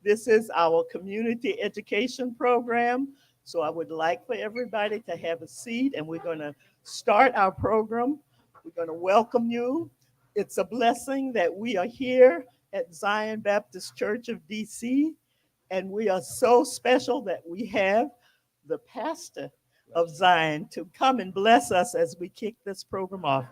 This is our community education program. So I would like for everybody to have a seat, and we're going to start our program. We're going to welcome you. It's a blessing that we are here at Zion Baptist Church of DC, and we are so special that we have the pastor of Zion to come and bless us as we kick this program off.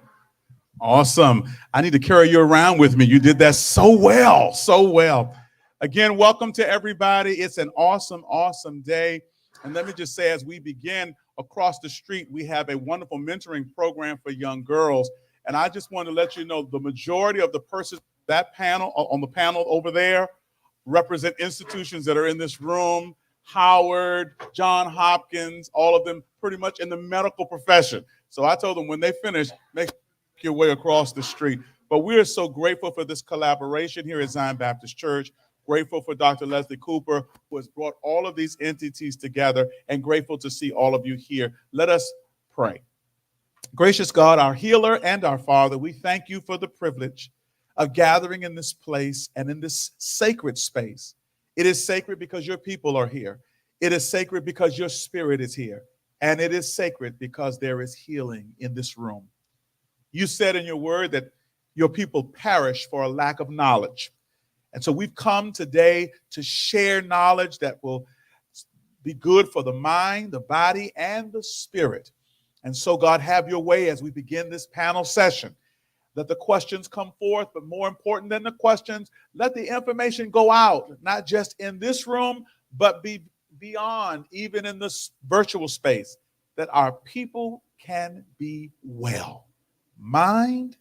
Awesome. I need to carry you around with me. You did that so well, so well. Again, welcome to everybody. It's an awesome, awesome day. And let me just say, as we begin, across the street, we have a wonderful mentoring program for young girls. And I just want to let you know the majority of the persons that panel on the panel over there represent institutions that are in this room. Howard, John Hopkins, all of them pretty much in the medical profession. So I told them when they finish, make your way across the street. But we are so grateful for this collaboration here at Zion Baptist Church. Grateful for Dr. Leslie Cooper, who has brought all of these entities together, and grateful to see all of you here. Let us pray. Gracious God, our healer and our Father, we thank you for the privilege of gathering in this place and in this sacred space. It is sacred because your people are here. It is sacred because your spirit is here. And it is sacred because there is healing in this room. You said in your word that your people perish for a lack of knowledge. And so we've come today to share knowledge that will be good for the mind, the body, and the spirit. And so, God, have your way as we begin this panel session. Let the questions come forth, but more important than the questions, let the information go out, not just in this room, but be beyond, even in this virtual space, that our people can be well. Mind,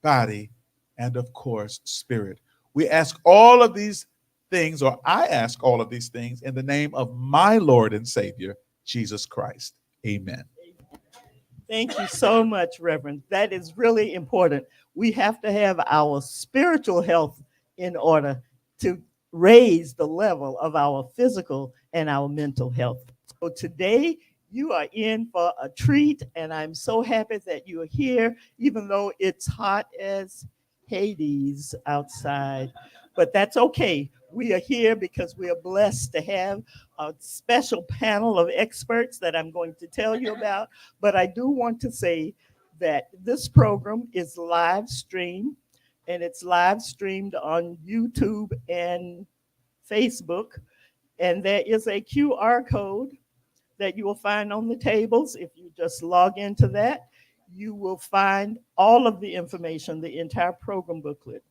body, and of course, spirit. We ask all of these things, or I ask all of these things in the name of my Lord and Savior, Jesus Christ. Amen. Thank you so much, Reverend. That is really important. We have to have our spiritual health in order to raise the level of our physical and our mental health. So today, you are in for a treat, and I'm so happy that you are here, even though it's hot as Hades outside. But that's okay. We are here because we are blessed to have a special panel of experts that I'm going to tell you about. But I do want to say that this program is live streamed, and it's live streamed on YouTube and Facebook. And there is a QR code that you will find on the tables. If you just log into that, you will find all of the information, the entire program booklet.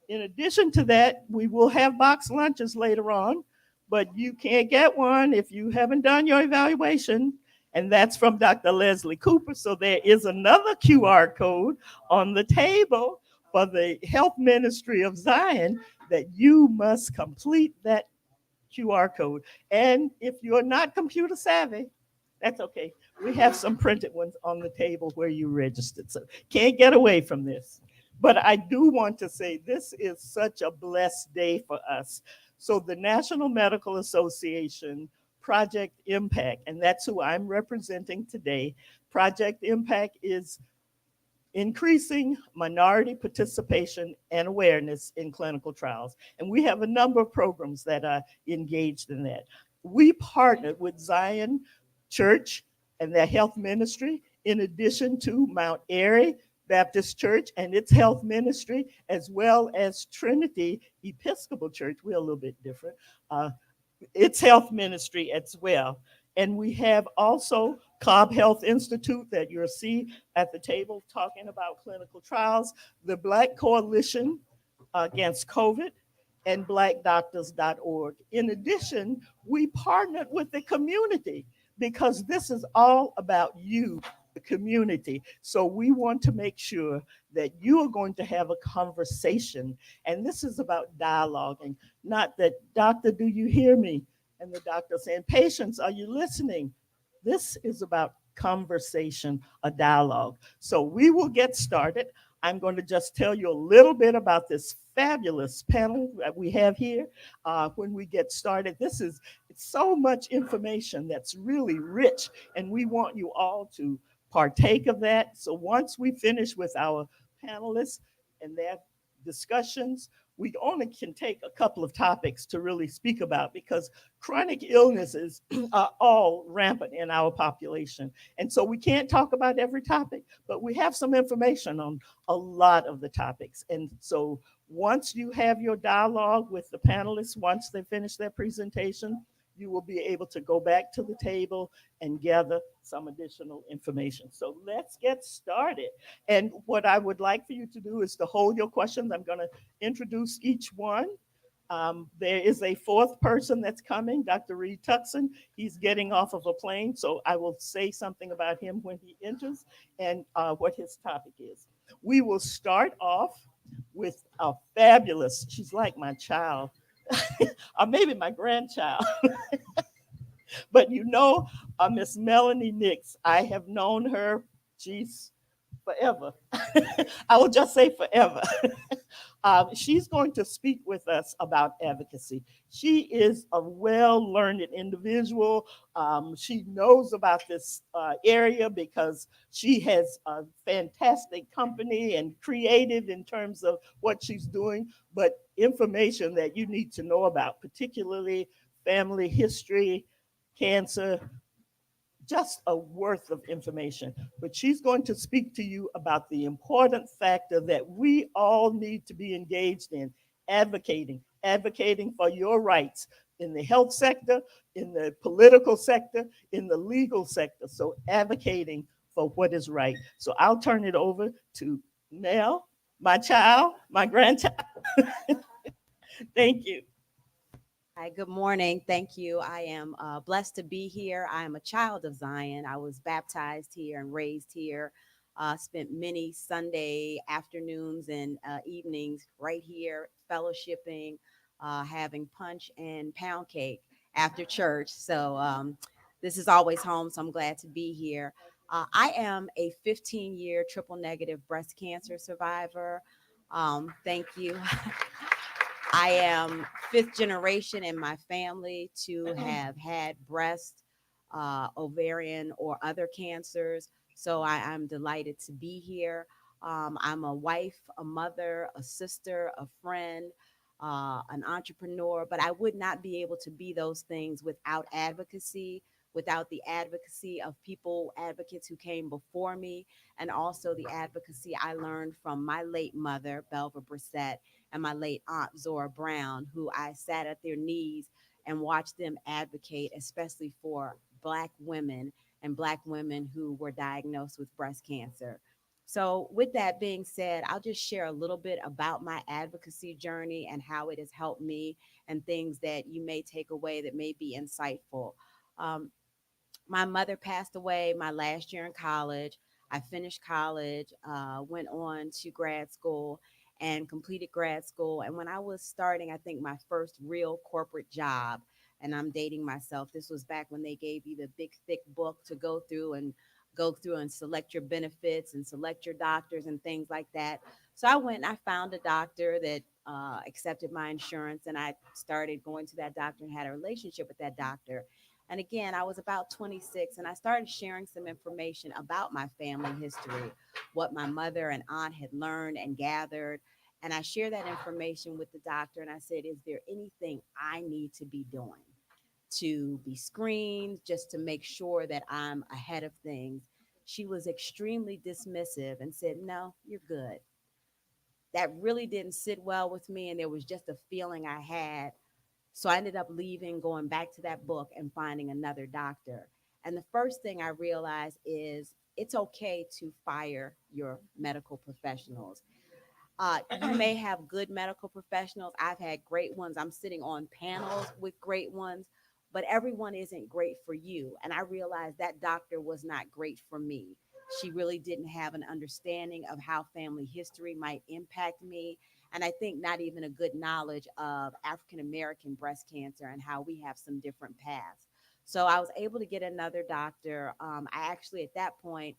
In addition to that, we will have box lunches later on, but you can't get one if you haven't done your evaluation. And that's from Dr. Leslie Cooper. So there is another QR code on the table for the Health Ministry of Zion that you must complete that QR code. And if you're not computer savvy, that's okay. We have some printed ones on the table where you registered. So can't get away from this. But I do want to say this is such a blessed day for us. So the National Medical Association Project Impact, and that's who I'm representing today. Project Impact is increasing minority participation and awareness in clinical trials. And we have a number of programs that are engaged in that. We partnered with Zion Church and their health ministry, in addition to Mount Airy Baptist Church and its health ministry, as well as Trinity Episcopal Church. We're a little bit different. Its health ministry as well. And we have also Cobb Health Institute that you'll see at the table talking about clinical trials, the Black Coalition Against COVID, and blackdoctors.org. In addition, we partnered with the community because this is all about you, the community. So we want to make sure that you are going to have a conversation. And this is about dialoguing, not that, doctor, do you hear me? And the doctor saying, patients, are you listening? This is about conversation, a dialogue. So we will get started. I'm going to just tell you a little bit about this fabulous panel that we have here when we get started. It's so much information that's really rich, and we want you all to partake of that. So once we finish with our panelists and their discussions, we only can take a couple of topics to really speak about because chronic illnesses are all rampant in our population. And so we can't talk about every topic, but we have some information on a lot of the topics. And so once you have your dialogue with the panelists, once they finish their presentation, you will be able to go back to the table and gather some additional information. So let's get started. And what I would like for you to do is to hold your questions. I'm going to introduce each one. There is a fourth person that's coming, Dr. Reed Tuckson. He's getting off of a plane, so I will say something about him when he enters and what his topic is. We will start off with a fabulous, she's like my child, or maybe my grandchild. But you know, Miss Melanie Nix, I have known her, geez, forever. I will just say forever. She's going to speak with us about advocacy. She is a well learned individual. She knows about this area because she has a fantastic company and creative in terms of what she's doing, but information that you need to know about, particularly family history, cancer, just a worth of information. But she's going to speak to you about the important factor that we all need to be engaged in, advocating for your rights in the health sector, in the political sector, in the legal sector. So advocating for what is right. So I'll turn it over to Mel, my child, my grandchild. Thank you. Hi, good morning. Thank you. I am blessed to be here. I am a child of Zion. I was baptized here and raised here. Spent many Sunday afternoons and evenings right here, fellowshipping, having punch and pound cake after church. So this is always home. So I'm glad to be here. I am a 15-year triple negative breast cancer survivor. Thank you. I am fifth generation in my family to have had breast, ovarian, or other cancers. So I'm delighted to be here. I'm a wife, a mother, a sister, a friend, an entrepreneur, but I would not be able to be those things without advocacy, without the advocacy of people, advocates who came before me, and also the advocacy I learned from my late mother, Belva Brissett, and my late aunt Zora Brown, who I sat at their knees and watched them advocate, especially for Black women and Black women who were diagnosed with breast cancer. So, with that being said, I'll just share a little bit about my advocacy journey and how it has helped me and things that you may take away that may be insightful. Um, my mother passed away my last year in college. I finished college, went on to grad school and completed grad school. And when I was starting, I think my first real corporate job, and I'm dating myself, this was back when they gave you the big, thick book to go through and select your benefits and select your doctors and things like that. So I went and I found a doctor that accepted my insurance, and I started going to that doctor and had a relationship with that doctor. And again, I was about 26 and I started sharing some information about my family history, what my mother and aunt had learned and gathered. And I shared that information with the doctor and I said, is there anything I need to be doing to be screened just to make sure that I'm ahead of things? She was extremely dismissive and said, no, you're good. That really didn't sit well with me. And there was just a feeling I had, so I ended up leaving, going back to that book and finding another doctor. And the first thing I realized is it's okay to fire your medical professionals. You may have good medical professionals. I've had great ones. I'm sitting on panels with great ones, but everyone isn't great for you. And I realized that doctor was not great for me. She really didn't have an understanding of how family history might impact me. And I think not even a good knowledge of African American breast cancer and how we have some different paths. So I was able to get another doctor. I actually, at that point,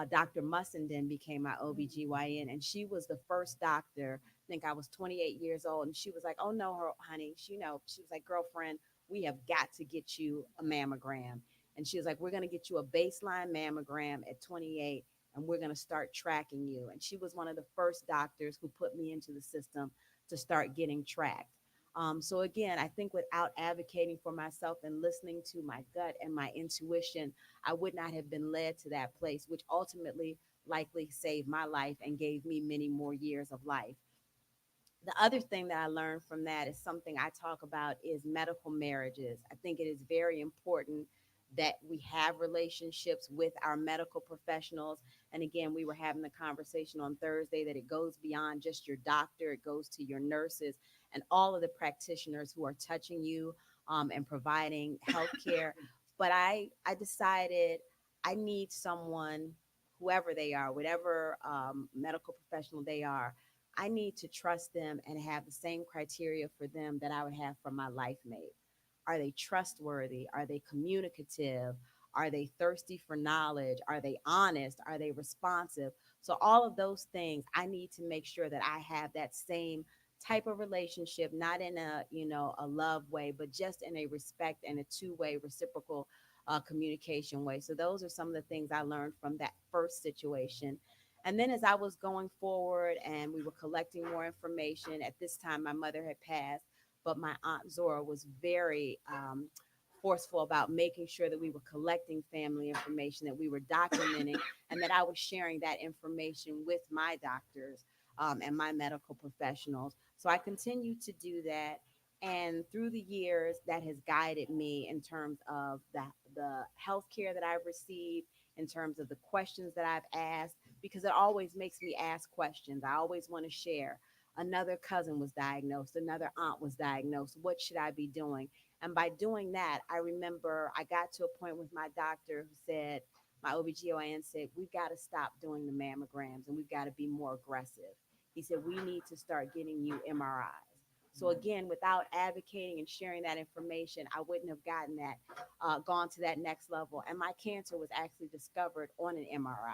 Dr. Mussenden became my OBGYN, and she was the first doctor. I think I was 28 years old, and she was like, "Oh no, honey," she was like, "Girlfriend, we have got to get you a mammogram." And she was like, "We're going to get you a baseline mammogram at 28, and we're going to start tracking you." And she was one of the first doctors who put me into the system to start getting tracked. So again, I think without advocating for myself and listening to my gut and my intuition, I would not have been led to that place, which ultimately likely saved my life and gave me many more years of life. The other thing that I learned from that is something I talk about is medical marriages. I think it is very important that we have relationships with our medical professionals. And again, we were having the conversation on Thursday that it goes beyond just your doctor, it goes to your nurses and all of the practitioners who are touching you and providing health care. But I decided I need someone, whoever they are, whatever medical professional they are, I need to trust them and have the same criteria for them that I would have for my life mate. Are they trustworthy? Are they communicative? Are they thirsty for knowledge? Are they honest? Are they responsive? So all of those things, I need to make sure that I have that same type of relationship, not in a, a love way, but just in a respect and a two-way reciprocal communication way. So those are some of the things I learned from that first situation. And then as I was going forward and we were collecting more information, at this time my mother had passed, but my aunt Zora was very forceful about making sure that we were collecting family information, that we were documenting, and that I was sharing that information with my doctors and my medical professionals. So I continued to do that. And through the years, that has guided me in terms of the health care that I've received, in terms of the questions that I've asked, because it always makes me ask questions. I always want to share. Another cousin was diagnosed, another aunt was diagnosed. What should I be doing? And by doing that, I remember I got to a point with my doctor who said, my OBGYN said, we've got to stop doing the mammograms and we've got to be more aggressive. He said, we need to start getting you MRIs. So again, without advocating and sharing that information, I wouldn't have gone to that next level. And my cancer was actually discovered on an MRI.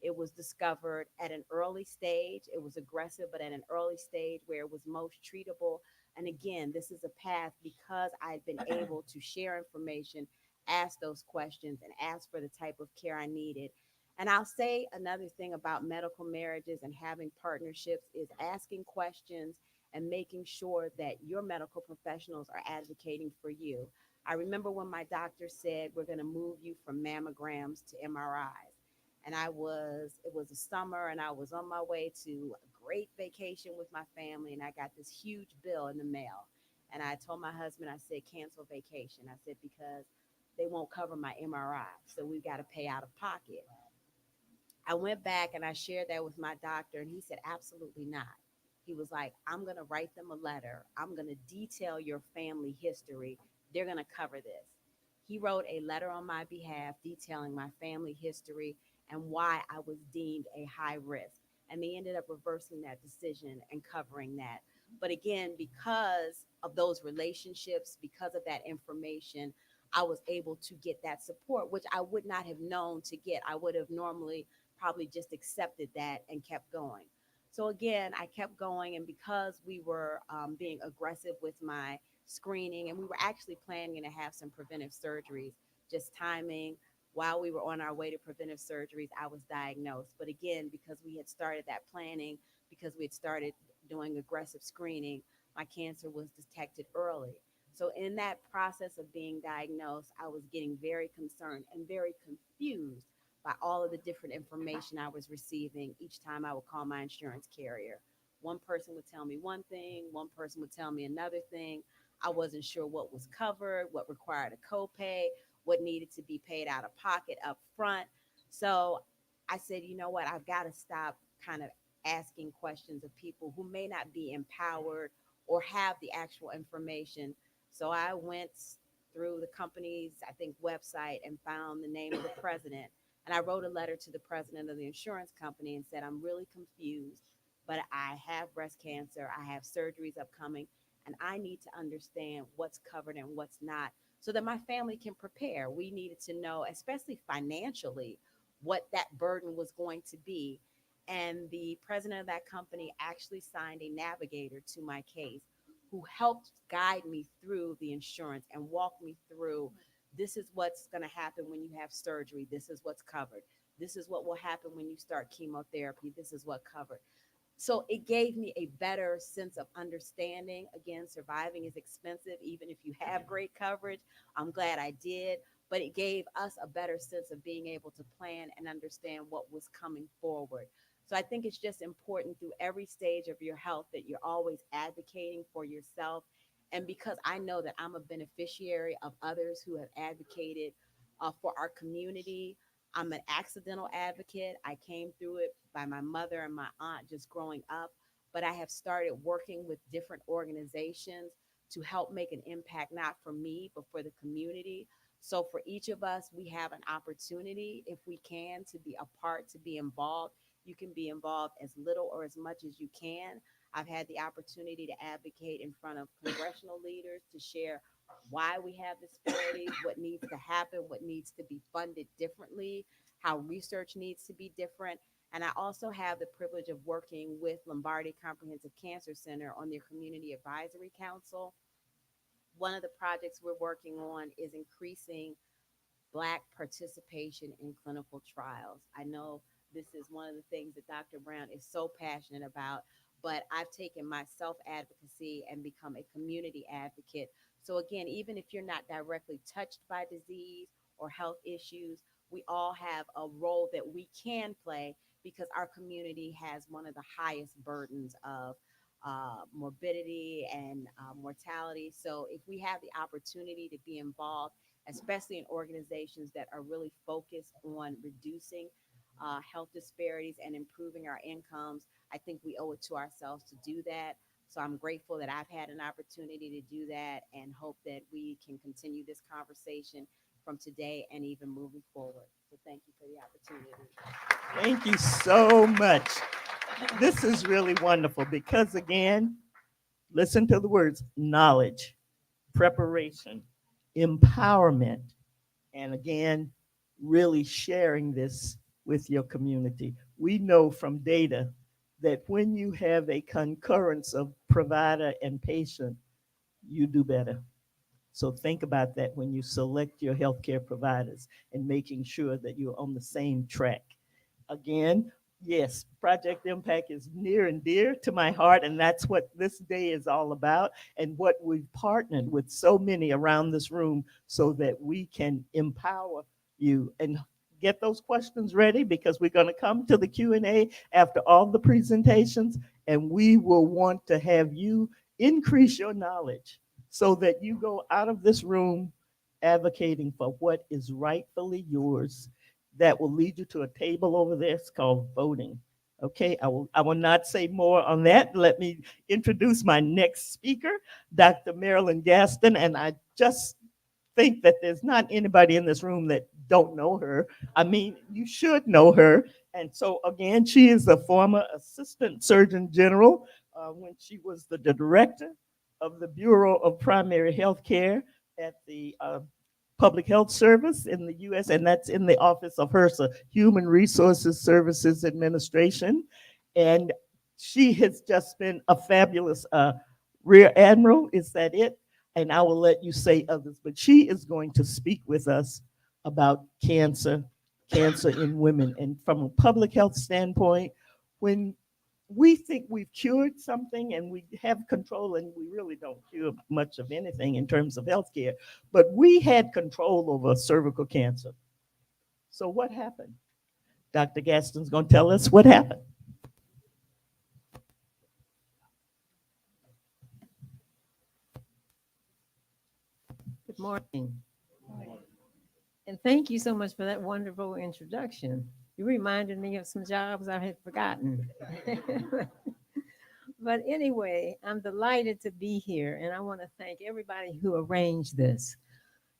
It was discovered at an early stage. It was aggressive, but at an early stage where it was most treatable. And again, this is a path because I'd been able to share information, ask those questions, and ask for the type of care I needed. And I'll say another thing about medical marriages and having partnerships is asking questions and making sure that your medical professionals are advocating for you. I remember when my doctor said, we're going to move you from mammograms to MRIs. And it was a summer and I was on my way to a great vacation with my family. And I got this huge bill in the mail. And I told my husband, I said, cancel vacation. I said, because they won't cover my MRI. So we've got to pay out of pocket. I went back and I shared that with my doctor, and he said, absolutely not. He was like, I'm going to write them a letter. I'm going to detail your family history. They're going to cover this. He wrote a letter on my behalf detailing my family history and why I was deemed a high risk. And they ended up reversing that decision and covering that. But again, because of those relationships, because of that information, I was able to get that support, which I would not have known to get. I would have normally probably just accepted that and kept going. So again, I kept going, and because we were being aggressive with my screening, and we were actually planning to have some preventive surgeries, just timing. While we were on our way to preventive surgeries, I was diagnosed. But again, because we had started that planning, because we had started doing aggressive screening, my cancer was detected early. So in that process of being diagnosed, I was getting very concerned and very confused by all of the different information I was receiving each time I would call my insurance carrier. One person would tell me one thing, one person would tell me another thing. I wasn't sure what was covered, what required a copay, what needed to be paid out of pocket up front. So I said, you know what, I've got to stop kind of asking questions of people who may not be empowered or have the actual information. So I went through the company's, I think, website and found the name of the president. And I wrote a letter to the president of the insurance company and said, I'm really confused, but I have breast cancer. I have surgeries upcoming, and I need to understand what's covered and what's not so that my family can prepare. We needed to know, especially financially, what that burden was going to be. And the president of that company actually signed a navigator to my case who helped guide me through the insurance and walk me through, this is what's going to happen when you have surgery. This is what's covered. This is what will happen when you start chemotherapy. This is what covered. So it gave me a better sense of understanding. Again, surviving is expensive, even if you have great coverage. I'm glad I did, but it gave us a better sense of being able to plan and understand what was coming forward. So I think it's just important through every stage of your health that you're always advocating for yourself. And because I know that I'm a beneficiary of others who have advocated for our community, I'm an accidental advocate. I came through it by my mother and my aunt just growing up, but I have started working with different organizations to help make an impact, not for me, but for the community. So for each of us, we have an opportunity, if we can, to be a part, to be involved. You can be involved as little or as much as you can. I've had the opportunity to advocate in front of congressional leaders to share why we have disparities, what needs to happen, what needs to be funded differently, how research needs to be different. And I also have the privilege of working with Lombardi Comprehensive Cancer Center on their Community Advisory Council. One of the projects we're working on is increasing Black participation in clinical trials. I know this is one of the things that Dr. Brown is so passionate about, but I've taken my self advocacy and become a community advocate. So, again, even if you're not directly touched by disease or health issues, we all have a role that we can play because our community has one of the highest burdens of morbidity and mortality. So, if we have the opportunity to be involved, especially in organizations that are really focused on reducing health disparities and improving our incomes, I think we owe it to ourselves to do that. So I'm grateful that I've had an opportunity to do that and hope that we can continue this conversation from today and even moving forward. So thank you for the opportunity. Thank you so much. This is really wonderful because, again, listen to the words knowledge, preparation, empowerment, and again, really sharing this with your community. We know from data that when you have a concurrence of provider and patient, you do better. So think about that when you select your healthcare providers and making sure that you're on the same track. Again, yes, Project Impact is near and dear to my heart, and that's what this day is all about, and what we've partnered with so many around this room so that we can empower you and get those questions ready because we're going to come to the Q&A after all the presentations, and we will want to have you increase your knowledge so that you go out of this room advocating for what is rightfully yours. That will lead you to a table over there. It's called voting. Okay, I will not say more on that. Let me introduce my next speaker, Dr. Marilyn Gaston, and I just think that there's not anybody in this room that don't know her. I mean, you should know her. And so again, she is a former Assistant Surgeon General when she was the director of the Bureau of Primary Health Care at the Public Health Service in the U.S., and that's in the office of HRSA, Human Resources Services Administration. And she has just been a fabulous Rear Admiral. Is that it? And I will let you say others, but she is going to speak with us about cancer in women. And from a public health standpoint, when we think we've cured something and we have control, and we really don't cure much of anything in terms of healthcare, but we had control over cervical cancer. So what happened? Dr. Gaston's going to tell us what happened. Good morning. And thank you so much for that wonderful introduction. You reminded me of some jobs I had forgotten. But anyway, I'm delighted to be here, and I want to thank everybody who arranged this.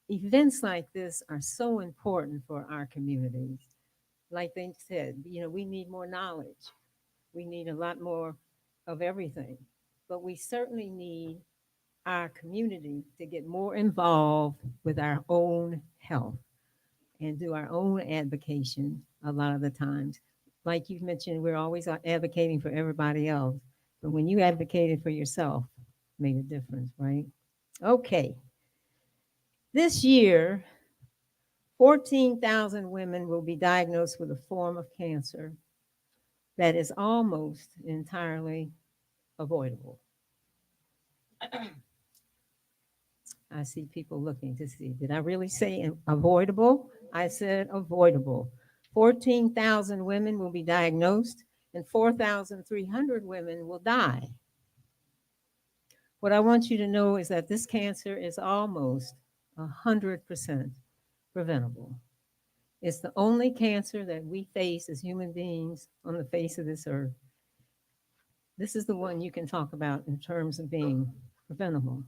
Events like this are so important for our communities. Like they said, we need more knowledge. We need a lot more of everything. But we certainly need our community to get more involved with our own health and do our own advocation a lot of the times. Like you mentioned, we're always advocating for everybody else. But when you advocated for yourself, made a difference, right? Okay. This year, 14,000 women will be diagnosed with a form of cancer. that is almost entirely avoidable. I see people looking to see, did I really say avoidable? I said avoidable. 14,000 women will be diagnosed and 4,300 women will die. What I want you to know is that this cancer is almost 100% preventable. It's the only cancer that we face as human beings on the face of this earth. This is the one you can talk about in terms of being preventable.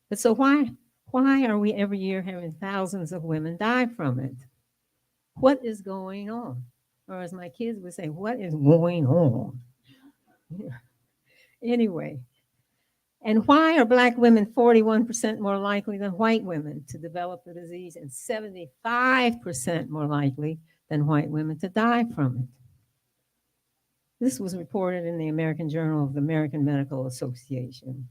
But so why are we every year having thousands of women die from it? What is going on? Or as my kids would say, what is going on? Anyway, and why are Black women 41% more likely than white women to develop the disease and 75% more likely than white women to die from it? This was reported in the American Journal of the American Medical Association.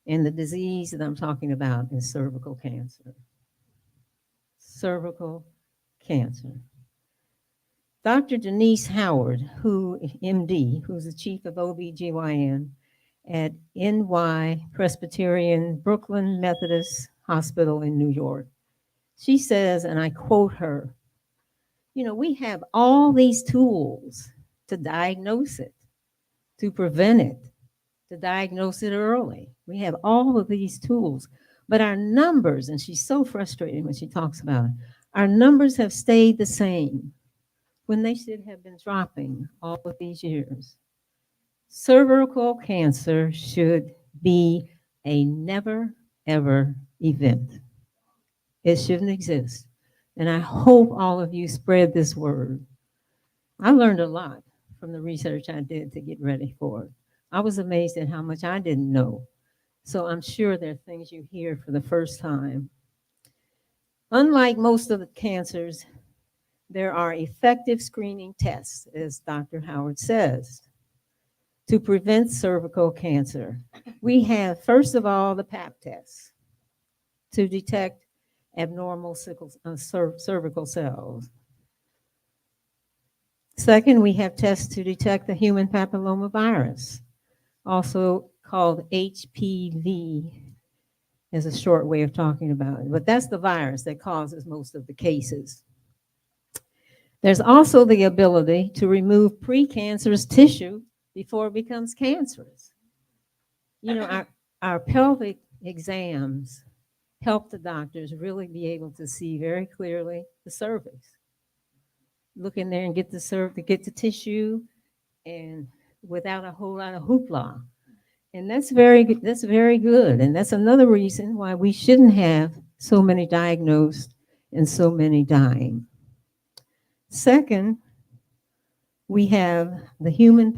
And the disease that I'm talking about is cervical cancer. Cervical cancer. Dr. Denise Howard, MD, who's the chief of OBGYN at NY Presbyterian Brooklyn Methodist Hospital in New York. She says, and I quote her, we have all these tools to diagnose it, to prevent it, to diagnose it early. We have all of these tools, but our numbers, and she's so frustrated when she talks about it, our numbers have stayed the same when they should have been dropping all of these years. Cervical cancer should be a never, ever event. It shouldn't exist. And I hope all of you spread this word. I learned a lot from the research I did to get ready for it. I was amazed at how much I didn't know. So I'm sure there are things you hear for the first time. Unlike most of the cancers, there are effective screening tests, as Dr. Howard says, to prevent cervical cancer. We have, first of all, the Pap test to detect abnormal cervical cells. Second, we have tests to detect the human papillomavirus, also called HPV, as a short way of talking about it. But that's the virus that causes most of the cases. There's also the ability to remove precancerous tissue before it becomes cancerous. Our pelvic exams help the doctors really be able to see very clearly the cervix. Look in there and get the tissue, and without a whole lot of hoopla. And that's very good. And that's another reason why we shouldn't have so many diagnosed and so many dying. Second, we have the human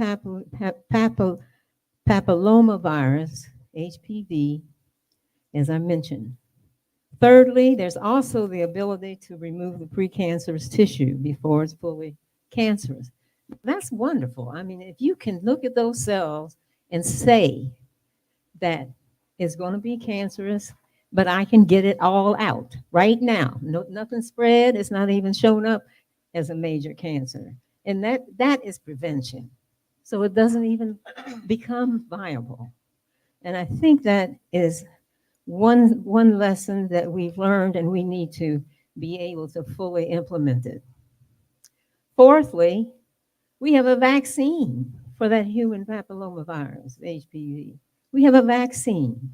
papillomavirus, HPV, as I mentioned. Thirdly, there's also the ability to remove the precancerous tissue before it's fully cancerous. That's wonderful. I mean, if you can look at those cells and say that it's going to be cancerous, but I can get it all out right now. No, nothing spread. It's not even shown up as a major cancer. And that is prevention. So it doesn't even become viable. And I think that is one lesson that we've learned, and we need to be able to fully implement it. Fourthly, we have a vaccine for that human papillomavirus, HPV. We have a vaccine,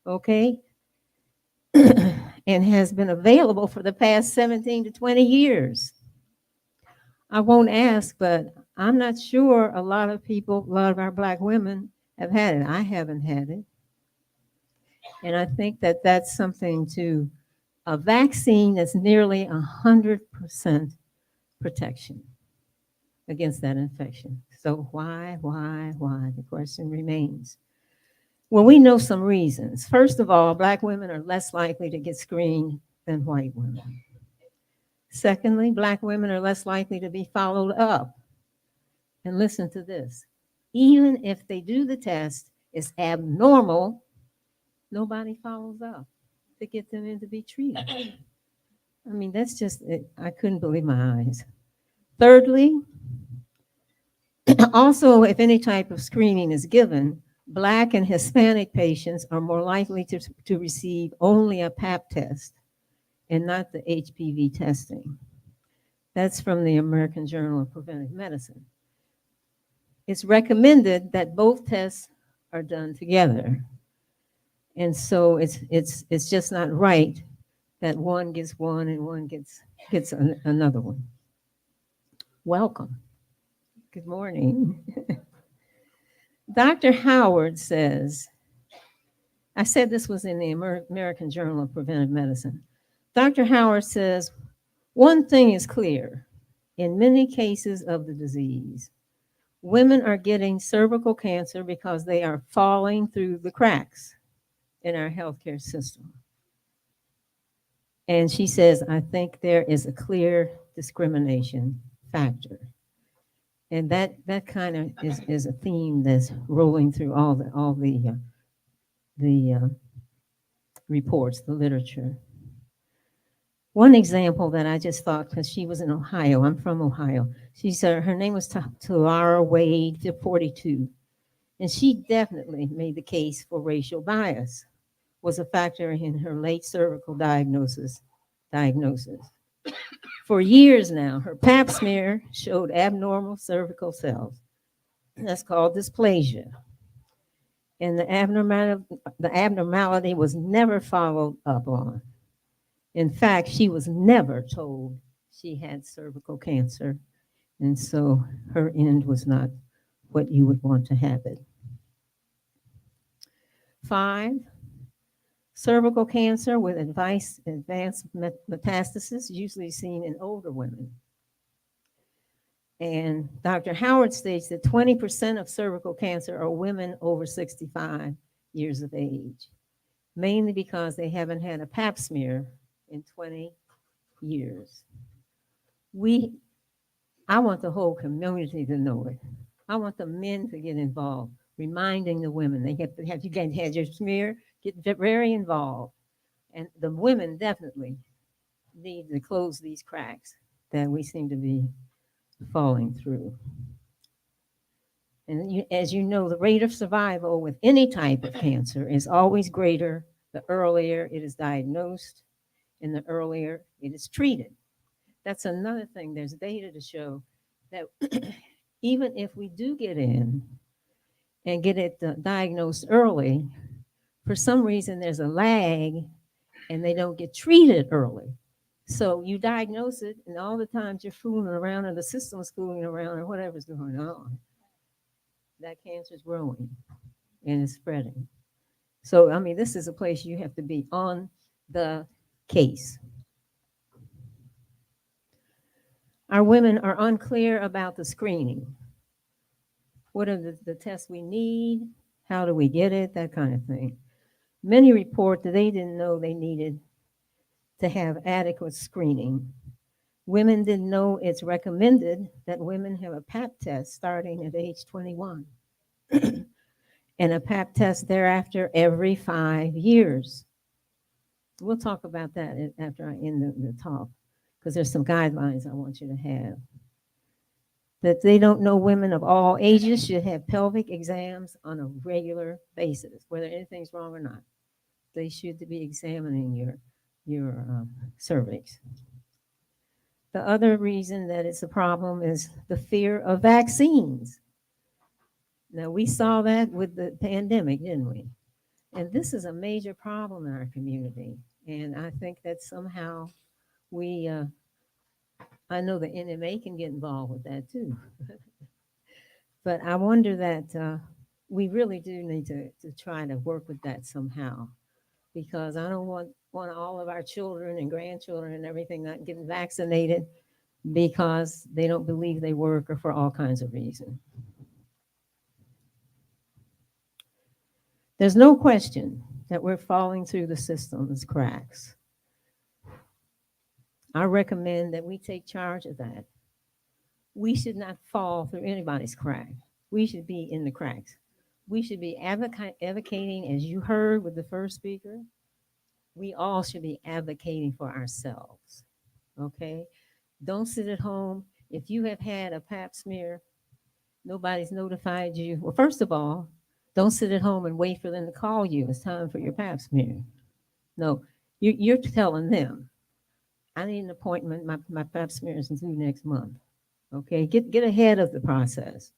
okay? And has been available for the past 17 to 20 years. I won't ask, but I'm not sure a lot of our Black women have had it. I haven't had it. And I think that that's something a vaccine that's nearly 100% protection against that infection. So why? The question remains. Well, we know some reasons. First of all, Black women are less likely to get screened than white women. Secondly, Black women are less likely to be followed up. And listen to this. Even if they do the test, it's abnormal, nobody follows up to get them in to be treated. I mean, that's just, I couldn't believe my eyes. Thirdly, Also, if any type of screening is given, Black and Hispanic patients are more likely to receive only a Pap test and not the HPV testing. That's from the American Journal of Preventive Medicine. It's recommended that both tests are done together. And so it's just not right that one gets one and one gets another one. Welcome. Good morning. Dr. Howard says, I said this was in the American Journal of Preventive Medicine. Dr. Howard says, one thing is clear. In many cases of the disease, women are getting cervical cancer because they are falling through the cracks in our healthcare system. And she says, I think there is a clear discrimination factor. And that kind of is a theme that's rolling through all the reports, the literature. One example that I just thought, because she was in Ohio, I'm from Ohio. She said her name was Talara Wade, 42. And she definitely made the case for racial bias was a factor in her late cervical diagnosis. For years now, her pap smear showed abnormal cervical cells. That's called dysplasia. And the abnormality was never followed up on. In fact, she was never told she had cervical cancer. And so her end was not what you would want to have it. 5, cervical cancer with advanced metastasis, usually seen in older women. And Dr. Howard states that 20% of cervical cancer are women over 65 years of age, mainly because they haven't had a pap smear in 20 years. I want the whole community to know it. I want the men to get involved, reminding the women they have to have you had your smear, get very involved. And the women definitely need to close these cracks that we seem to be falling through. And as you know, the rate of survival with any type of cancer is always greater the earlier it is diagnosed and the earlier it is treated. That's another thing. There's data to show that even if we do get in and get it diagnosed early, for some reason there's a lag and they don't get treated early. So you diagnose it, and all the times you're fooling around, or the system's fooling around, or whatever's going on, that cancer is growing and it's spreading. So, I mean, this is a place you have to be on the case. Our women are unclear about the screening. What are the tests we need? How do we get it? That kind of thing. Many report that they didn't know they needed to have adequate screening. Women didn't know it's recommended that women have a pap test starting at age 21 and a pap test thereafter every 5 years. We'll talk about that after I end the talk, because there's some guidelines I want you to have. That they don't know women of all ages should have pelvic exams on a regular basis, whether anything's wrong or not. They should be examining your cervix. The other reason that it's a problem is the fear of vaccines. Now, we saw that with the pandemic, didn't we? And this is a major problem in our community. And I think that somehow I know the NMA can get involved with that too. But I wonder that we really do need to try to work with that somehow, because I don't want all of our children and grandchildren and everything not getting vaccinated because they don't believe they work or for all kinds of reasons. There's no question that we're falling through the system's cracks. I recommend that we take charge of that. We should not fall through anybody's crack. We should be in the cracks. We should be advocating, as you heard with the first speaker. We all should be advocating for ourselves, okay? Don't sit at home. If you have had a pap smear Nobody's notified you. Well, first of all, don't sit at home and wait for them to call you. It's time for your pap smear. No, you're telling them, I need an appointment. My pap smear is due next month. Okay, get ahead of the process.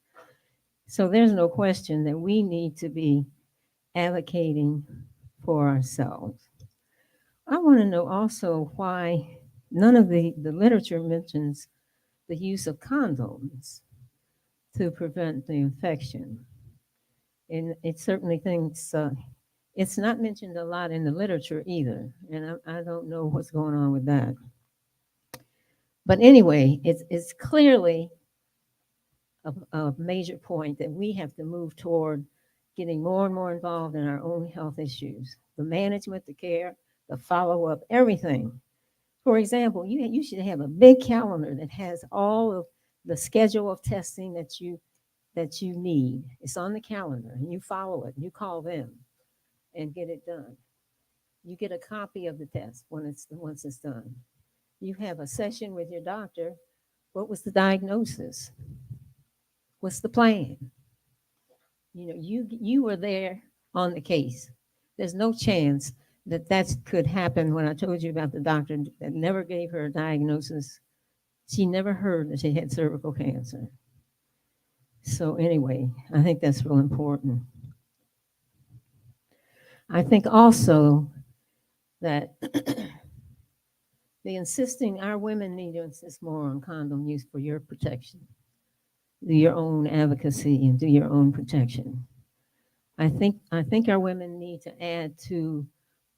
So there's no question that we need to be advocating for ourselves. I want to know also why none of the literature mentions the use of condoms to prevent the infection. And it certainly thinks it's not mentioned a lot in the literature either. And I don't know what's going on with that. But anyway, it's clearly a major point that we have to move toward getting more and more involved in our own health issues, the management, the care, the follow-up, everything. For example, you should have a big calendar that has all of the schedule of testing that you need. It's on the calendar, and you follow it, and you call them and get it done. You get a copy of the test once it's done. You have a session with your doctor. What was the diagnosis? What's the plan? You know, you were there on the case. There's no chance that could happen. When I told you about the doctor that never gave her a diagnosis, she never heard that she had cervical cancer. So anyway, I think that's real important. I think also that our women need to insist more on condom use for your protection. Do your own advocacy and do your own protection. I think our women need to add to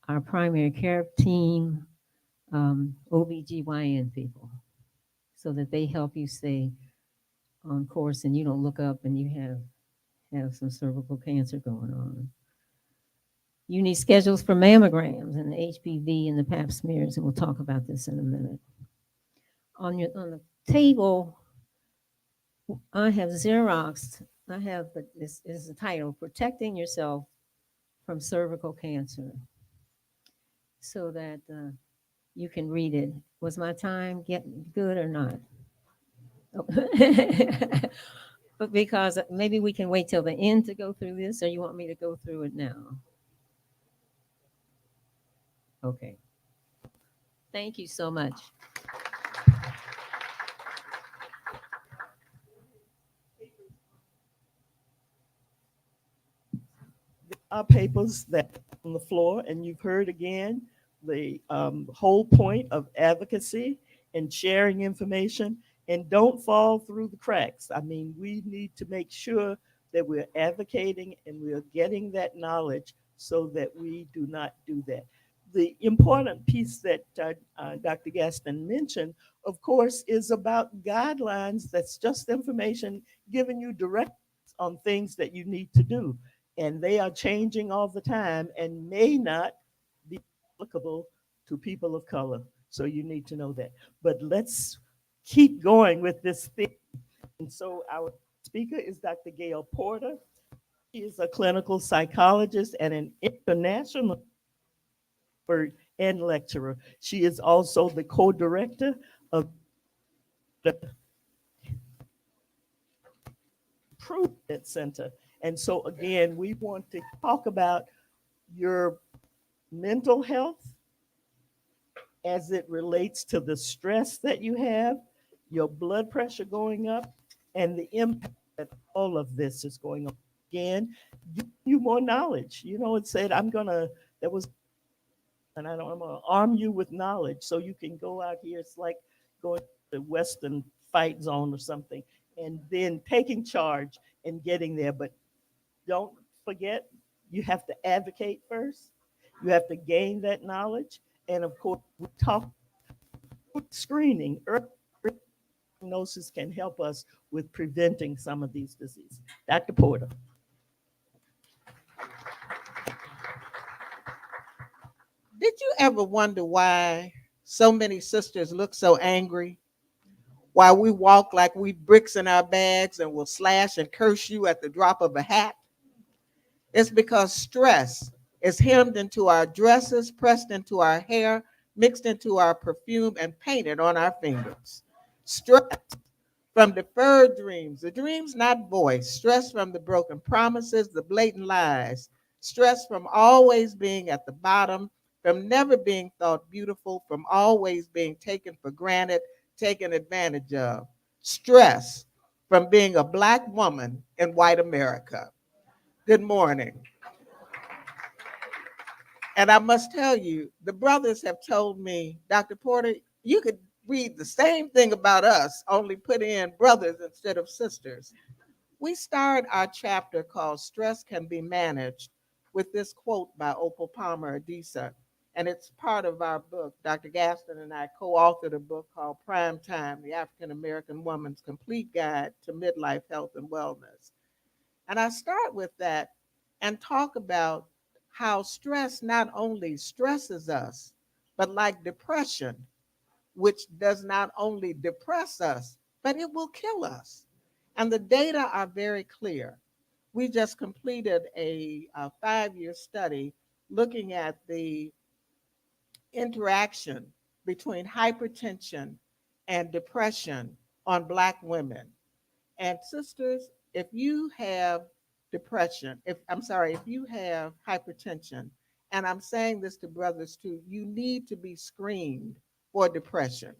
our primary care team OBGYN people so that they help you stay on course and you don't look up and you have some cervical cancer going on. You need schedules for mammograms and the HPV and the pap smears, and we'll talk about this in a minute. On the table, I have Xeroxed. This is the title, Protecting Yourself from Cervical Cancer, so that you can read it. Was my time getting good or not? Oh. But because maybe we can wait till the end to go through this, or you want me to go through it now? Okay. Thank you so much. Our papers that on the floor, and you've heard again the whole point of advocacy and sharing information, and don't fall through the cracks. I mean, we need to make sure that we're advocating and we're getting that knowledge so that we do not do that. The important piece that Dr. Gaston mentioned, of course, is about guidelines. That's just information giving you directions on things that you need to do. And they are changing all the time and may not be applicable to people of color. So you need to know that. But let's keep going with this thing. And so our speaker is Dr. Gail Porter. She is a clinical psychologist and an international expert and lecturer. She is also the co-director of the Improvement Center. And so again, we want to talk about your mental health as it relates to the stress that you have, your blood pressure going up, and the impact that all of this is going on. Again, give you more knowledge. You know, it said, I'm gonna arm you with knowledge so you can go out here. It's like going to the Western fight zone or something, and then taking charge and getting there. But don't forget, you have to advocate first. You have to gain that knowledge. And of course, we talk screening. Early diagnosis can help us with preventing some of these diseases. Dr. Porter. Did you ever wonder why so many sisters look so angry? Why we walk like we bricks in our bags and will slash and curse you at the drop of a hat? It's because stress is hemmed into our dresses, pressed into our hair, mixed into our perfume, and painted on our fingers. Stress from deferred dreams, the dreams not voiced, stress from the broken promises, the blatant lies, stress from always being at the bottom, from never being thought beautiful, from always being taken for granted, taken advantage of, stress from being a Black woman in white America. Good morning. And I must tell you, the brothers have told me, Dr. Porter, you could read the same thing about us, only put in brothers instead of sisters. We start our chapter called Stress Can Be Managed with this quote by Opal Palmer Adisa. And it's part of our book. Dr. Gaston and I co-authored a book called Prime Time, the African American Woman's Complete Guide to Midlife Health and Wellness. And I start with that and talk about how stress not only stresses us, but like depression, which does not only depress us, but it will kill us. And the data are very clear. We just completed a 5-year study looking at the interaction between hypertension and depression on Black women. And sisters, if you have depression, if you have hypertension, and I'm saying this to brothers too, you need to be screened for depression.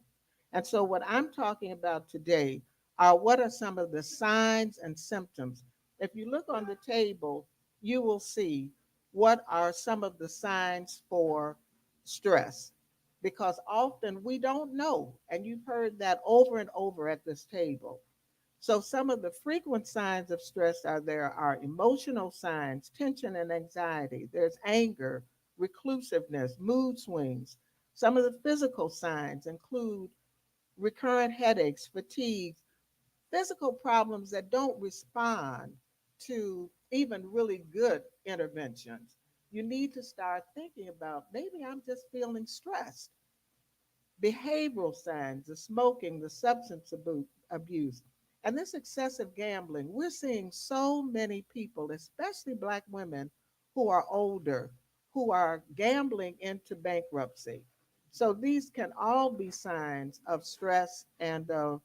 And so what I'm talking about today are what are some of the signs and symptoms. If you look on the table, you will see what are some of the signs for stress. Because often we don't know, and you've heard that over and over at this table. So some of the frequent signs of stress there are emotional signs, tension and anxiety. There's anger, reclusiveness, mood swings. Some of the physical signs include recurrent headaches, fatigue, physical problems that don't respond to even really good interventions. You need to start thinking about maybe I'm just feeling stressed. Behavioral signs, the smoking, the substance abuse, and this excessive gambling. We're seeing so many people, especially Black women who are older, who are gambling into bankruptcy. So these can all be signs of stress and of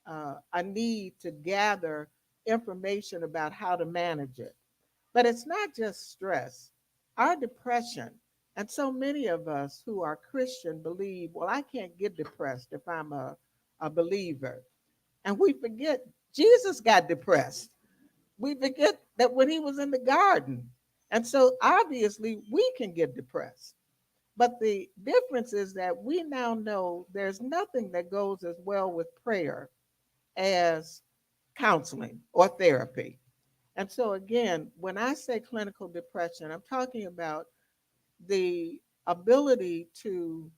a need to gather information about how to manage it. But it's not just stress. Our depression, and so many of us who are Christian believe, well, I can't get depressed if I'm a believer. And we forget Jesus got depressed. We forget that when he was in the garden. And so obviously we can get depressed. But the difference is that we now know there's nothing that goes as well with prayer as counseling or therapy. And so, again, when I say clinical depression, I'm talking about the ability to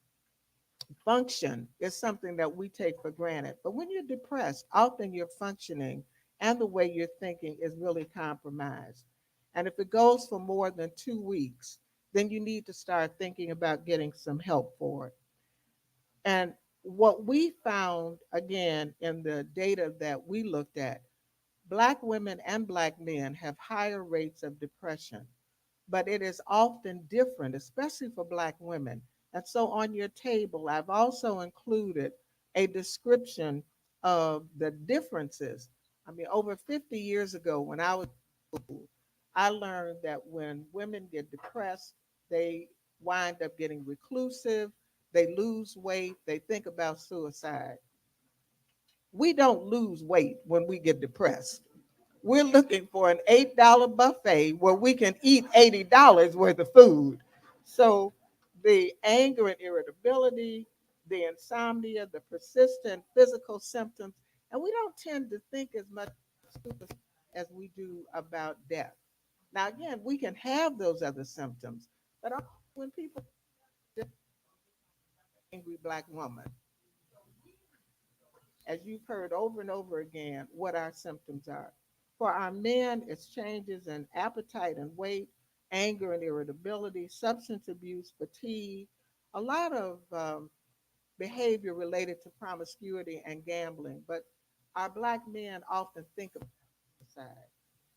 function is something that we take for granted. But when you're depressed, often your functioning and the way you're thinking is really compromised. And if it goes for more than 2 weeks, then you need to start thinking about getting some help for it. And what we found, again, in the data that we looked at, Black women and Black men have higher rates of depression, but it is often different, especially for Black women. And so on your table, I've also included a description of the differences. I mean, over 50 years ago, when I was in school, I learned that when women get depressed, they wind up getting reclusive, they lose weight, they think about suicide. We don't lose weight when we get depressed. We're looking for an $8 buffet where we can eat $80 worth of food. So the anger and irritability, the insomnia, the persistent physical symptoms, and we don't tend to think as much as we do about death. Now, again, we can have those other symptoms, but when people angry Black woman, as you've heard over and over again, what our symptoms are. For our men, it's changes in appetite and weight, anger and irritability, substance abuse, fatigue, a lot of behavior related to promiscuity and gambling. But our Black men often think of suicide.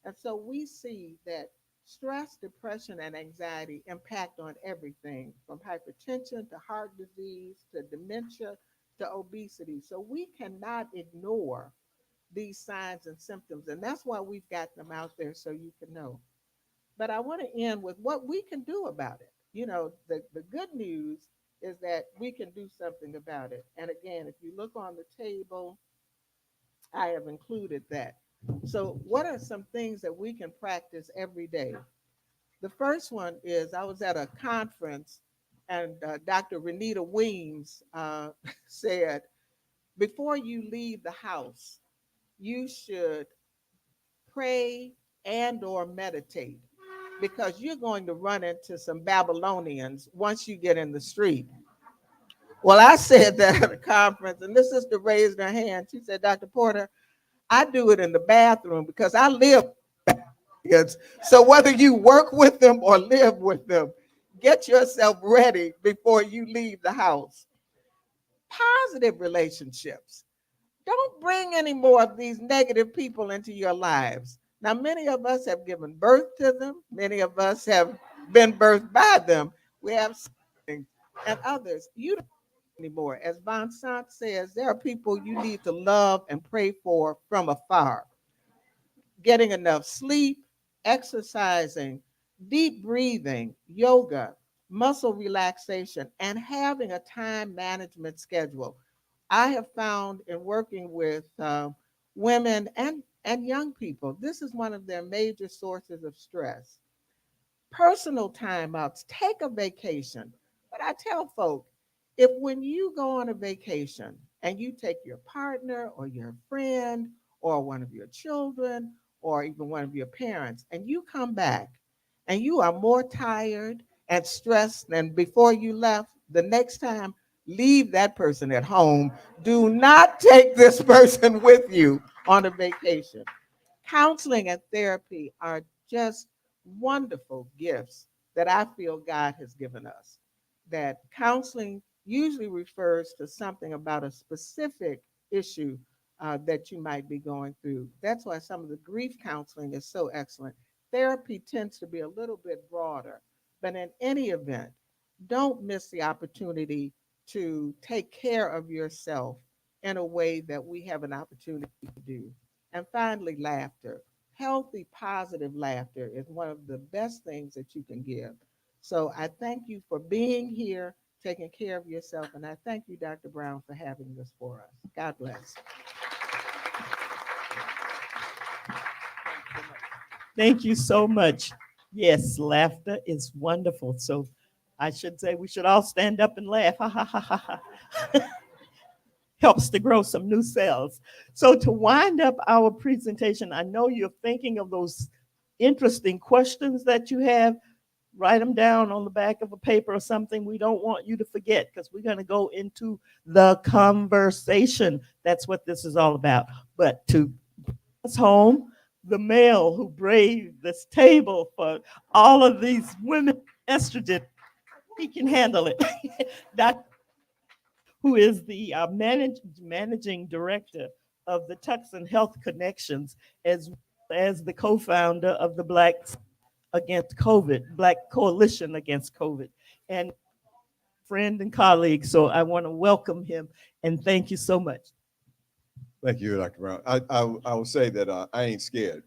And so we see that stress, depression, and anxiety impact on everything from hypertension to heart disease to dementia to obesity. So we cannot ignore these signs and symptoms. And that's why we've got them out there so you can know. But I want to end with what we can do about it. You know, the good news is that we can do something about it. And again, if you look on the table, I have included that. So, what are some things that we can practice every day? The first one is I was at a conference and Dr. Renita Weems said, before you leave the house, you should pray and or meditate because you're going to run into some Babylonians once you get in the street. Well, I said that at a conference, and this sister raised her hand. She said, Dr. Porter, I do it in the bathroom because I live kids. So whether you work with them or live with them, get yourself ready before you leave the house. Positive relationships. Don't bring any more of these negative people into your lives. Now, many of us have given birth to them. Many of us have been birthed by them. We have siblings and others. You don't anymore. As Von Sant says, there are people you need to love and pray for from afar. Getting enough sleep, exercising, deep breathing, yoga, muscle relaxation, and having a time management schedule. I have found in working with women and young people, this is one of their major sources of stress. Personal timeouts, take a vacation. But I tell folk, if when you go on a vacation and you take your partner or your friend or one of your children or even one of your parents and you come back and you are more tired and stressed than before you left, the next time, leave that person at home. Do not take this person with you on a vacation. Counseling and therapy are just wonderful gifts that I feel God has given us. That counseling usually refers to something about a specific issue that you might be going through. That's why some of the grief counseling is so excellent. Therapy tends to be a little bit broader, but in any event, don't miss the opportunity to take care of yourself in a way that we have an opportunity to do. And finally, laughter. Healthy, positive laughter is one of the best things that you can give. So I thank you for being here, taking care of yourself, and I thank you, Dr. Brown, for having this for us. God bless. Thank you so much. Yes, laughter is wonderful. So I should say we should all stand up and laugh. Ha ha ha ha ha. Helps to grow some new cells. So to wind up our presentation, I know you're thinking of those interesting questions that you have. Write them down on the back of a paper or something. We don't want you to forget because we're going to go into the conversation. That's what this is all about. But to us home, the male who braved this table for all of these women, estrogen, he can handle it. Dr. who is the managing director of the Tucson Health Connections, as well as the co-founder of the Black Coalition Against COVID, and friend and colleague. So I want to welcome him and thank you so much. Thank you, Dr. Brown. I will say that I ain't scared.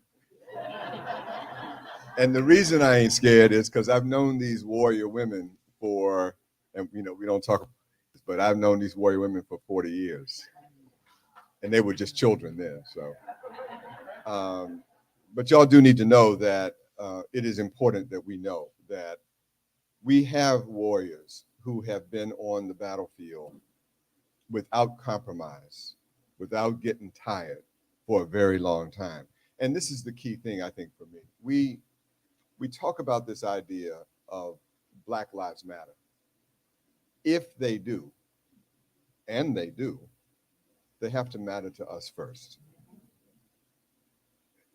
And the reason I ain't scared is because I've known these warrior women for, and we don't talk about this, but I've known these warrior women for 40 years. And they were just children then. So, but y'all do need to know that it is important that we know that we have warriors who have been on the battlefield without compromise, without getting tired for a very long time. And this is the key thing, I think, for me. We talk about this idea of Black Lives Matter. If they do, and they do, they have to matter to us first.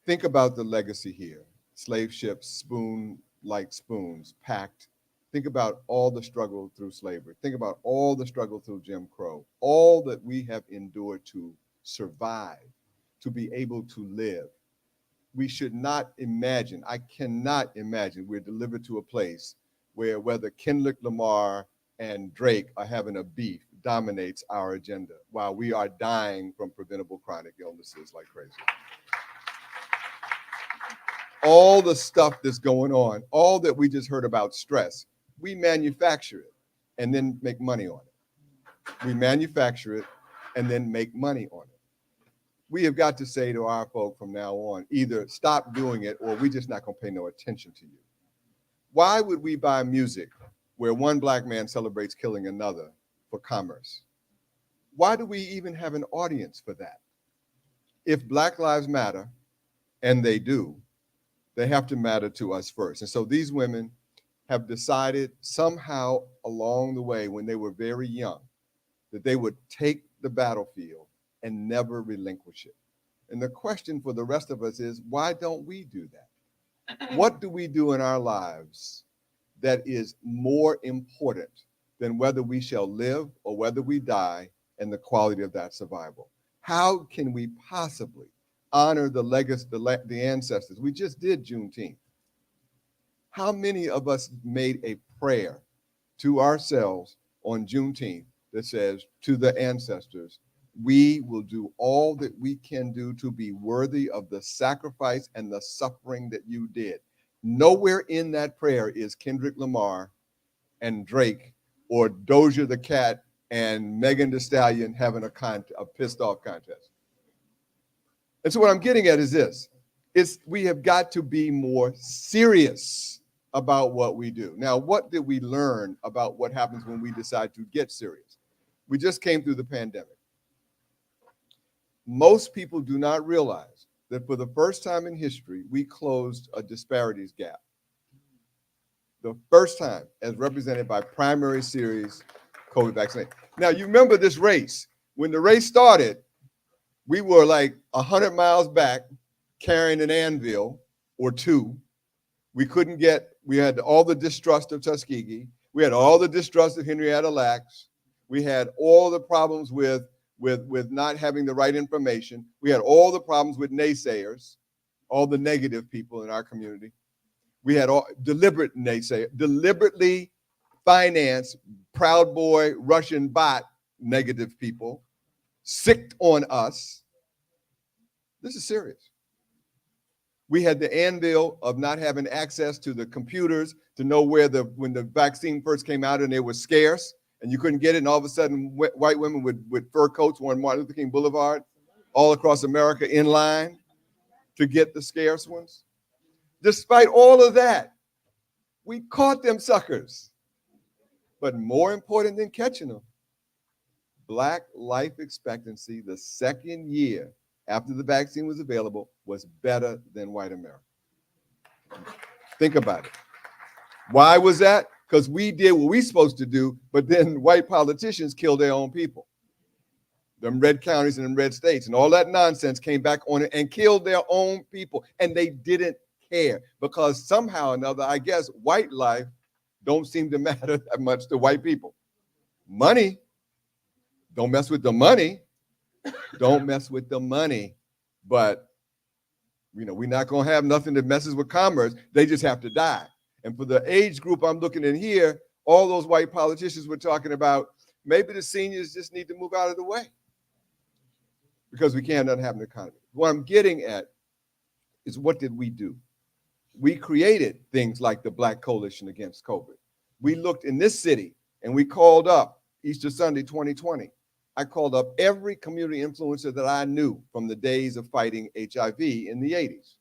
Think about the legacy here. Slave ships, spoon-like spoons, packed. Think about all the struggle through slavery. Think about all the struggle through Jim Crow, all that we have endured to survive, to be able to live. We should not imagine, I cannot imagine we're delivered to a place where whether Kendrick Lamar and Drake are having a beef, dominates our agenda while we are dying from preventable chronic illnesses like crazy. All the stuff that's going on, all that we just heard about stress, we manufacture it and then make money on it. We manufacture it and then make money on it. We have got to say to our folk from now on, either stop doing it or we're just not going to pay no attention to you. Why would we buy music where one black man celebrates killing another for commerce? Why do we even have an audience for that? If Black Lives Matter, and they do, they have to matter to us first. And so these women have decided somehow along the way when they were very young that they would take the battlefield and never relinquish it. And the question for the rest of us is, why don't we do that? What do we do in our lives that is more important than whether we shall live or whether we die and the quality of that survival? How can we possibly honor the legacy, the ancestors? We just did Juneteenth. How many of us made a prayer to ourselves on Juneteenth that says to the ancestors, we will do all that we can do to be worthy of the sacrifice and the suffering that you did? Nowhere in that prayer is Kendrick Lamar and Drake or Doja the Cat and Megan Thee Stallion having a pissed off contest. And so what I'm getting at is this: we have got to be more serious about what we do. Now, what did we learn about what happens when we decide to get serious? We just came through the pandemic. Most people do not realize that for the first time in history, we closed a disparities gap. The first time, as represented by primary series COVID vaccination. Now, you remember this race. When the race started, we were like 100 miles back carrying an anvil or two. We had all the distrust of Tuskegee. We had all the distrust of Henrietta Lacks. We had all the problems with not having the right information. We had all the problems with naysayers, all the negative people in our community. We had all deliberate naysayers, deliberately financed, Proud Boy, Russian bot negative people, sicked on us. This is serious. We had the anvil of not having access to the computers to know when the vaccine first came out and it was scarce and you couldn't get it, and all of a sudden white women with fur coats on Martin Luther King Boulevard all across America in line to get the scarce ones. Despite all of that, we caught them suckers. But more important than catching them, Black life expectancy the second year after the vaccine was available was better than white America. Think about it. Why was that? Because we did what we supposed to do, but then white politicians killed their own people. Them red counties and them red states and all that nonsense came back on it and killed their own people. And they didn't care because somehow or another, I guess, white life don't seem to matter that much to white people. Money, don't mess with the money. Don't mess with the money. But, we're not going to have nothing that messes with commerce. They just have to die. And for the age group I'm looking in here, all those white politicians were talking about maybe the seniors just need to move out of the way because we can't have an economy. What I'm getting at is, what did we do? We created things like the Black Coalition Against COVID. We looked in this city and we called up Easter Sunday 2020. I called up every community influencer that I knew from the days of fighting HIV in the 80s.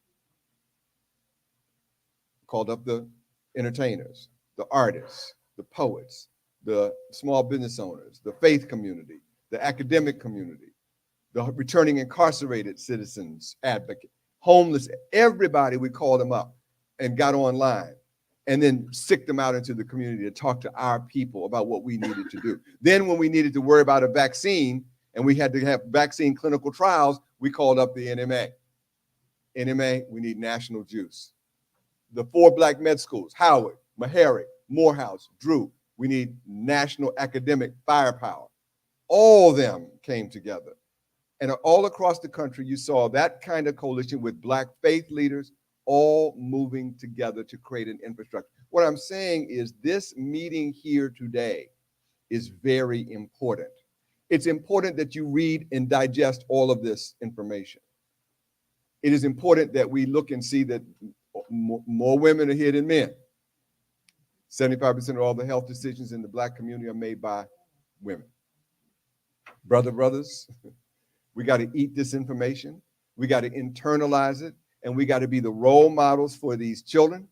Called up the entertainers, the artists, the poets, the small business owners, the faith community, the academic community, the returning incarcerated citizens advocate, homeless, everybody. We called them up and got online and then sicked them out into the community to talk to our people about what we needed to do. Then when we needed to worry about a vaccine and we had to have vaccine clinical trials, we called up the NMA. NMA, we need national juice. The 4 Black med schools, Howard, Meharry, Morehouse, Drew, we need national academic firepower. All of them came together. And all across the country, you saw that kind of coalition with Black faith leaders all moving together to create an infrastructure. What I'm saying is this meeting here today is very important. It's important that you read and digest all of this information. It is important that we look and see that more women are here than men. 75% of all the health decisions in the Black community are made by women. Brothers, we got to eat this information. We got to internalize it, and we got to be the role models for these children.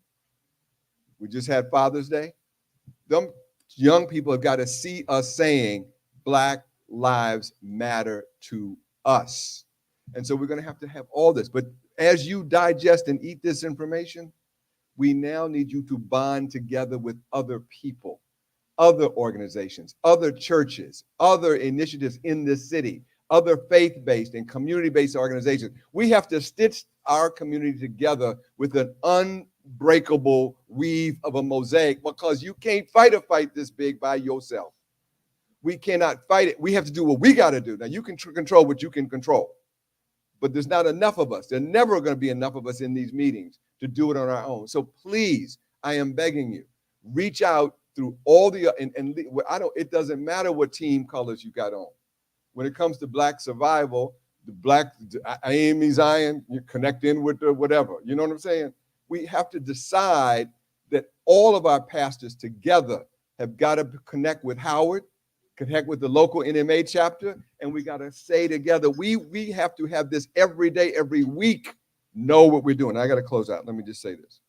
We just had Father's Day. Them young people have got to see us saying Black lives matter to us. And so we're going to have all this. But as you digest and eat this information, we now need you to bond together with other people, other organizations, other churches, other initiatives in this city, other faith-based and community-based organizations. We have to stitch our community together with an unbreakable weave of a mosaic, because you can't fight a fight this big by yourself. We cannot fight it. We have to do what we got to do. Now, you can control what you can control, but there's not enough of us. There's never going to be enough of us in these meetings to do it on our own. So please, I am begging you, reach out through all the, it doesn't matter what team colors you got on. When it comes to Black survival, AME Zion, you connect in with the whatever. You know what I'm saying? We have to decide that all of our pastors together have got to connect with Howard, connect with the local NMA chapter, and we got to say together, we have to have this every day, every week, know what we're doing. I got to close out. Let me just say this.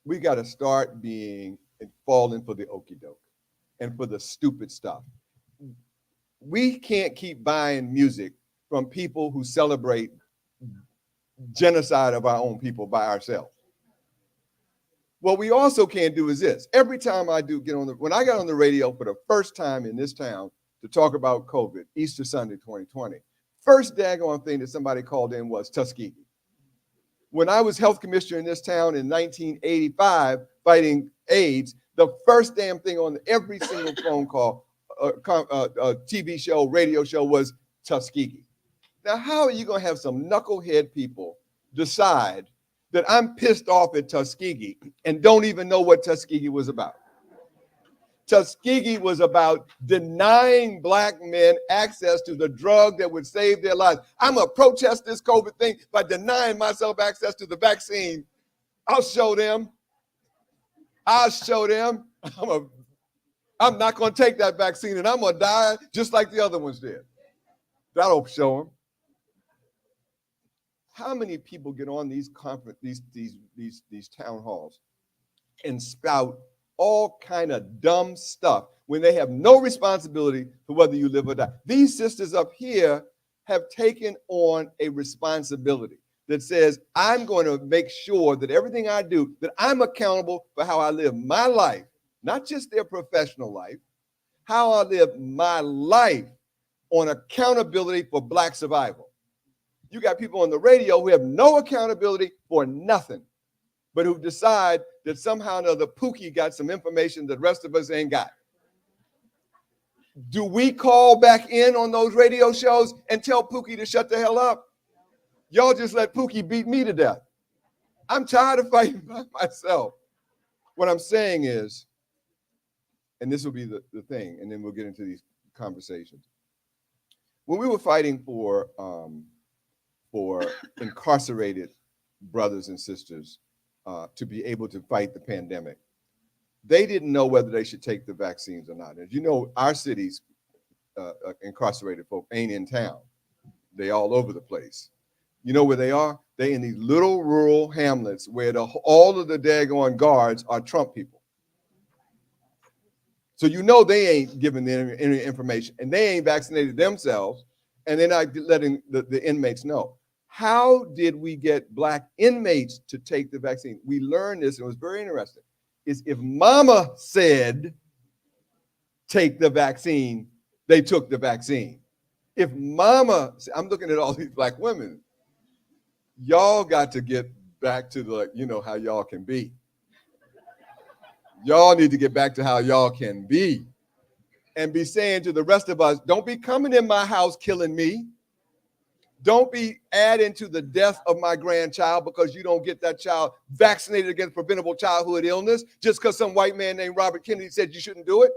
We got to start being and falling for the okie doke and for the stupid stuff. We can't keep buying music from people who celebrate genocide of our own people by ourselves. What we also can't do is this. Every time I do when I got on the radio for the first time in this town to talk about COVID, Easter Sunday 2020, first daggone thing that somebody called in was Tuskegee. When I was health commissioner in this town in 1985 fighting AIDS, the first damn thing on every single phone call, TV show, radio show was Tuskegee. Now, how are you going to have some knucklehead people decide that I'm pissed off at Tuskegee and don't even know what Tuskegee was about? Tuskegee was about denying Black men access to the drug that would save their lives. I'm going to protest this COVID thing by denying myself access to the vaccine. I'll show them. I'm not going to take that vaccine, and I'm going to die just like the other ones did. That'll show them. How many people get on these town halls and spout all kind of dumb stuff when they have no responsibility for whether you live or die? These sisters up here have taken on a responsibility that says, I'm going to make sure that everything I do, that I'm accountable for how I live my life, not just their professional life, how I live my life on accountability for Black survival. You got people on the radio who have no accountability for nothing, but who decide that somehow or another Pookie got some information that the rest of us ain't got. Do we call back in on those radio shows and tell Pookie to shut the hell up? Y'all just let Pookie beat me to death. I'm tired of fighting by myself. What I'm saying is, and this will be the thing, and then we'll get into these conversations. When we were fighting for incarcerated brothers and sisters to be able to fight the pandemic, they didn't know whether they should take the vaccines or not. As you know, our city's incarcerated folk ain't in town. They all over the place. You know where they are? They in these little rural hamlets where all of the daggone guards are Trump people. So you know they ain't giving them any information, and they ain't vaccinated themselves, and they're not letting the inmates know. How did we get Black inmates to take the vaccine? We learned this, and it was very interesting, is if mama said, take the vaccine, they took the vaccine. If mama, I'm looking at all these Black women, y'all got to get back to how y'all can be. Y'all need to get back to how y'all can be and be saying to the rest of us, don't be coming in my house killing me. Don't be adding to the death of my grandchild because you don't get that child vaccinated against preventable childhood illness just because some white man named Robert Kennedy said you shouldn't do it.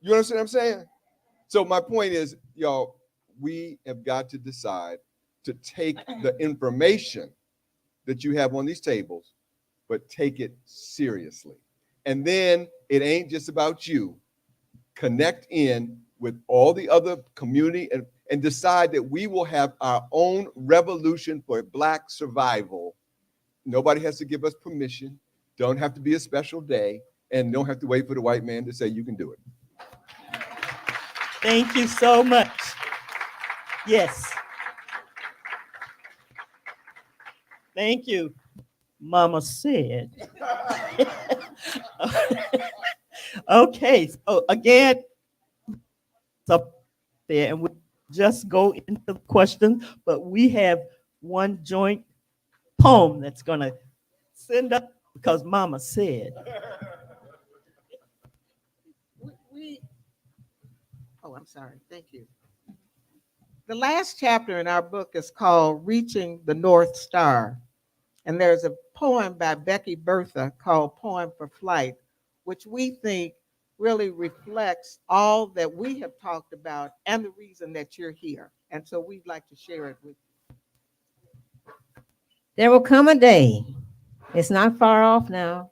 You understand what I'm saying? So my point is, y'all, we have got to decide to take the information that you have on these tables, but take it seriously. And then it ain't just about you. Connect in with all the other community and decide that we will have our own revolution for Black survival. Nobody has to give us permission. Don't have to be a special day, and don't have to wait for the white man to say you can do it. Thank you so much. Yes. Thank you, Mama said. Okay, so again, it's up there, and we just go into the questions, but we have one joint poem that's gonna send up because Mama said. Oh, I'm sorry. Thank you. The last chapter in our book is called Reaching the North Star. And there's a poem by Becky Bertha called Poem for Flight, which we think really reflects all that we have talked about and the reason that you're here. And so we'd like to share it with you. There will come a day, it's not far off now,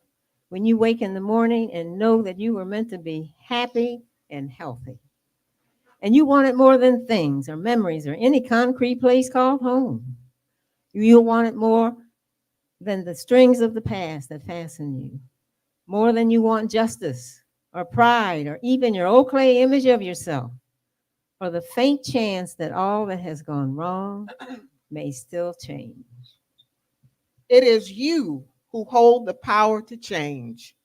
when you wake in the morning and know that you were meant to be happy and healthy. And you want it more than things or memories or any concrete place called home. You want it more than the strings of the past that fasten you, more than you want justice or pride or even your old clay image of yourself, or the faint chance that all that has gone wrong may still change. It is you who hold the power to change.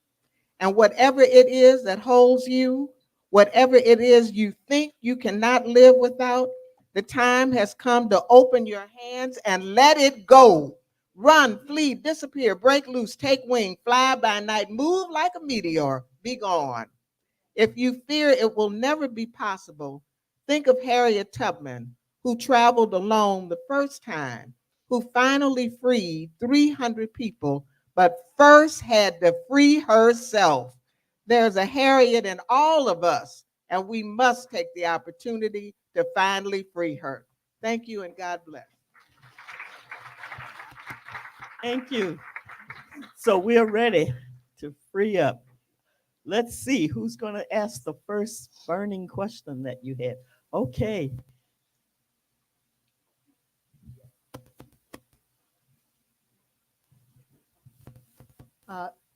And whatever it is that holds you, whatever it is you think you cannot live without, the time has come to open your hands and let it go. Run, flee, disappear, break loose, take wing, fly by night, move like a meteor, be gone. If you fear it will never be possible, think of Harriet Tubman, who traveled alone the first time, who finally freed 300 people, but first had to free herself. There's a Harriet in all of us, and we must take the opportunity to finally free her. Thank you, and God bless. Thank you. So we're ready to free up. Let's see who's going to ask the first burning question that you had. Okay.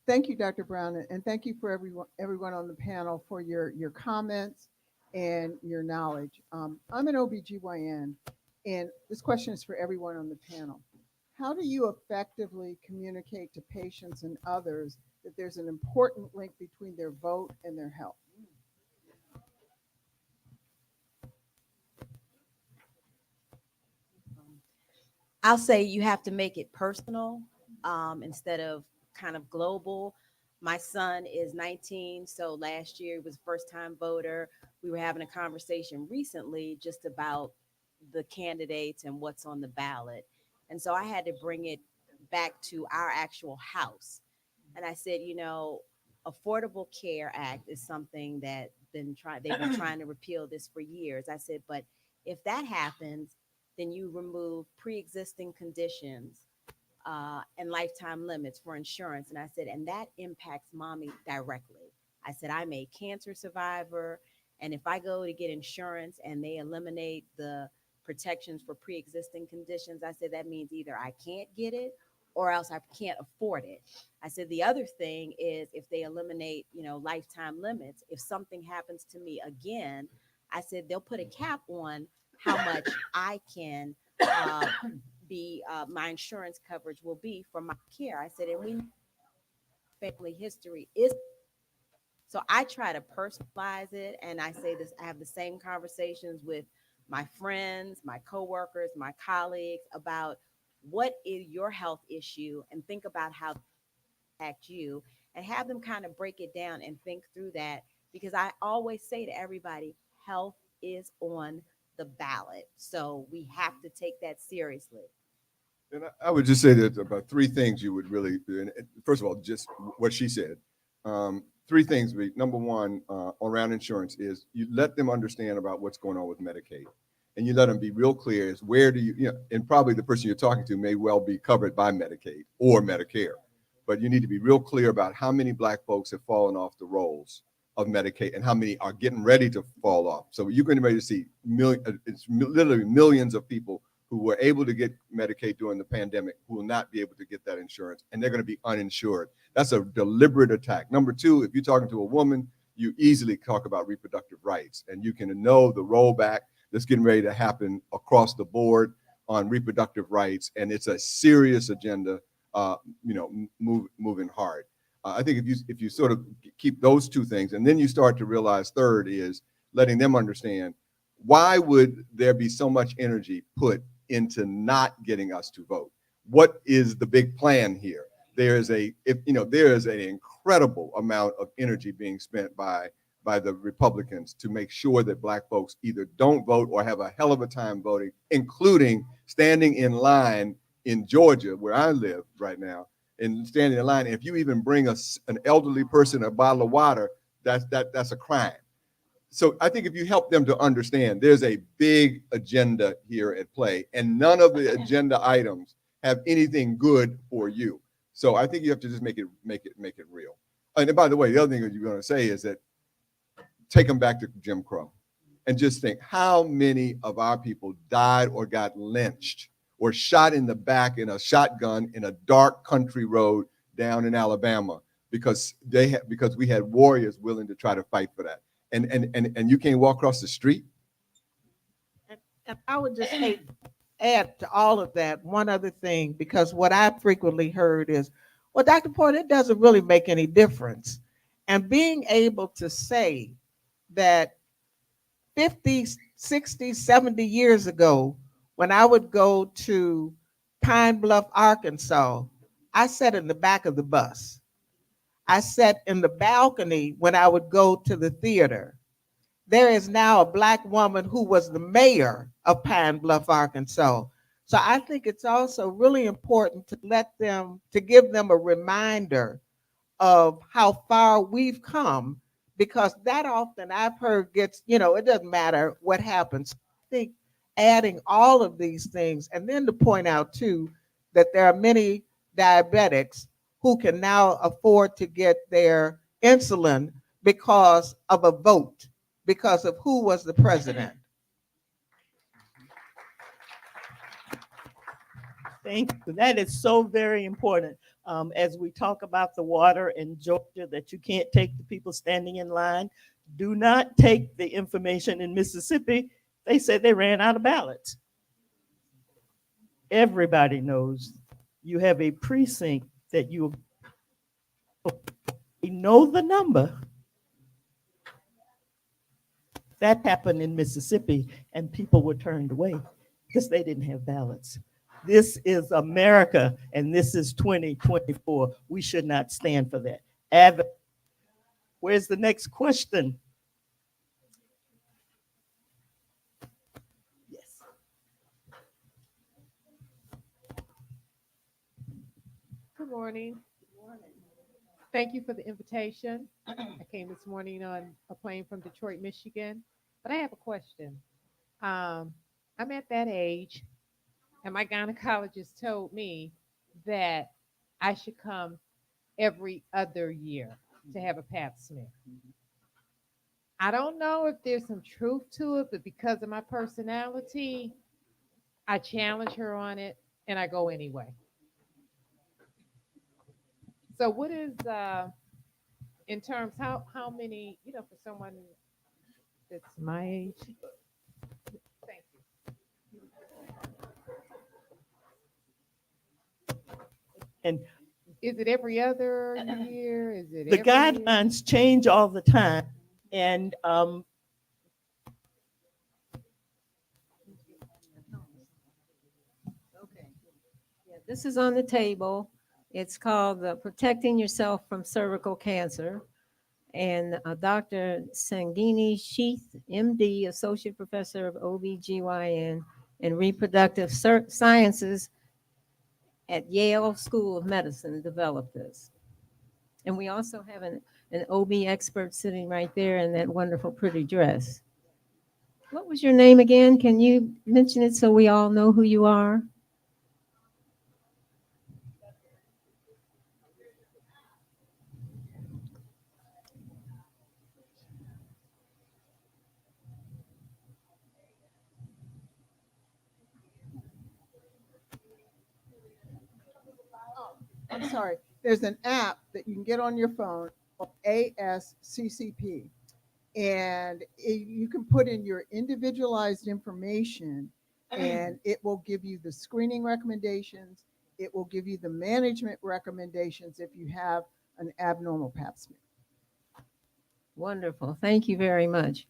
Thank you, Dr. Brown, and thank you for everyone on the panel for your comments and your knowledge. I'm an OBGYN, and this question is for everyone on the panel. How do you effectively communicate to patients and others that there's an important link between their vote and their health? I'll say you have to make it personal instead of kind of global. My son is 19, so last year he was first time voter. We were having a conversation recently just about the candidates and what's on the ballot. And so I had to bring it back to our actual house. And I said, you know, Affordable Care Act is something that they've been trying to repeal this for years. I said, but if that happens, then you remove pre-existing conditions and lifetime limits for insurance. And I said, and that impacts mommy directly. I said, I'm a cancer survivor. And if I go to get insurance and they eliminate the protections for pre-existing conditions, I said, that means either I can't get it or else I can't afford it. I said, the other thing is if they eliminate, you know, lifetime limits, if something happens to me again, I said, they'll put a cap on how much I can my insurance coverage will be for my care. I said, and we family history is. So I try to personalize it. And I say this, I have the same conversations with my friends, my coworkers, my colleagues about what is your health issue and think about how to impact you and have them kind of break it down and think through that. Because I always say to everybody, health is on the ballot. So we have to take that seriously. And I would just say that about three things you would really, and first of all, just what she said. Three things. Number one, around insurance is you let them understand about what's going on with Medicaid. And you let them be real clear as where do you know, and probably the person you're talking to may well be covered by Medicaid or Medicare. But you need to be real clear about how many Black folks have fallen off the rolls of Medicaid and how many are getting ready to fall off. So you're going to be ready to see it's literally millions of people who were able to get Medicaid during the pandemic who will not be able to get that insurance, and they're going to be uninsured. That's a deliberate attack. Number two, if you're talking to a woman, you easily talk about reproductive rights, and you can know the rollback that's getting ready to happen across the board on reproductive rights, and it's a serious agenda, moving hard. I think if you sort of keep those two things, and then you start to realize third is letting them understand why would there be so much energy put into not getting us to vote? What is the big plan here? There is an incredible amount of energy being spent by the Republicans to make sure that Black folks either don't vote or have a hell of a time voting, including standing in line in Georgia, where I live right now, and standing in line. If you even bring an elderly person a bottle of water, that's a crime. So I think if you help them to understand, there's a big agenda here at play, and none of the agenda items have anything good for you. So I think you have to just make it real. And by the way, the other thing that you're going to say is that take them back to Jim Crow, and just think how many of our people died or got lynched or shot in the back in a shotgun in a dark country road down in Alabama because we had warriors willing to try to fight for that. And you can't walk across the street. And I would just add to all of that one other thing, because what I frequently heard is, well, Dr. Porter, it doesn't really make any difference. And being able to say that 50, 60, 70 years ago, when I would go to Pine Bluff, Arkansas, I sat in the back of the bus. I sat in the balcony when I would go to the theater. There is now a Black woman who was the mayor of Pine Bluff, Arkansas. So I think it's also really important to give them a reminder of how far we've come, because that often I've heard gets, it doesn't matter what happens. I think adding all of these things, and then to point out too, that there are many diabetics who can now afford to get their insulin because of a vote, because of who was the president. Thank you. That is so very important. As we talk about the water in Georgia, that you can't take the people standing in line, do not take the information in Mississippi. They said they ran out of ballots. Everybody knows you have a precinct that you know the number. That happened in Mississippi, and people were turned away because they didn't have ballots. This is America, and this is 2024. We should not stand for that. Where's the next question? Yes. Good morning. Thank you for the invitation. I came this morning on a plane from Detroit, Michigan, but I have a question. I'm at that age, and my gynecologist told me that I should come every other year to have a pap smear. I don't know if there's some truth to it, but because of my personality, I challenge her on it, and I go anyway. So what is, in terms, how many, for someone that's my age? Thank you. And is it every other year? Is it the guidelines change all the time. And this is on the table. It's called Protecting Yourself from Cervical Cancer. and Dr. Sangini Sheath, MD, Associate Professor of OBGYN and Reproductive Sciences at Yale School of Medicine, developed this. And we also have an OB expert sitting right there in that wonderful, pretty dress. What was your name again? Can you mention it so we all know who you are? I'm sorry, there's an app that you can get on your phone called ASCCP. And you can put in your individualized information and it will give you the screening recommendations. It will give you the management recommendations if you have an abnormal pap smear. Wonderful. Thank you very much.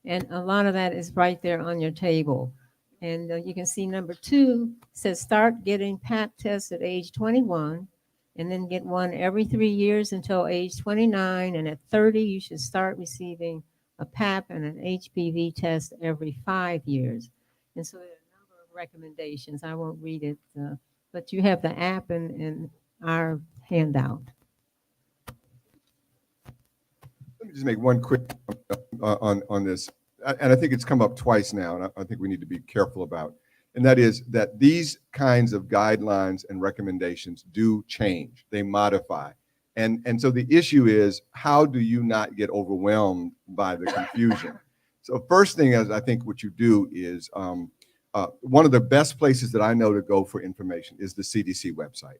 And a lot of that is right there on your table. And you can see number 2 says start getting pap tests at age 21 and then get one every 3 years until age 29. And at 30, you should start receiving a pap and an HPV test every 5 years. And so there are a number of recommendations. I won't read it, but you have the app and our handout. Let me just make one quick on this, and I think it's come up twice now, and I think we need to be careful about, and that is that these kinds of guidelines and recommendations do change, they modify, and so the issue is, how do you not get overwhelmed by the confusion? So first thing is, I think what you do is, one of the best places that I know to go for information is the CDC website.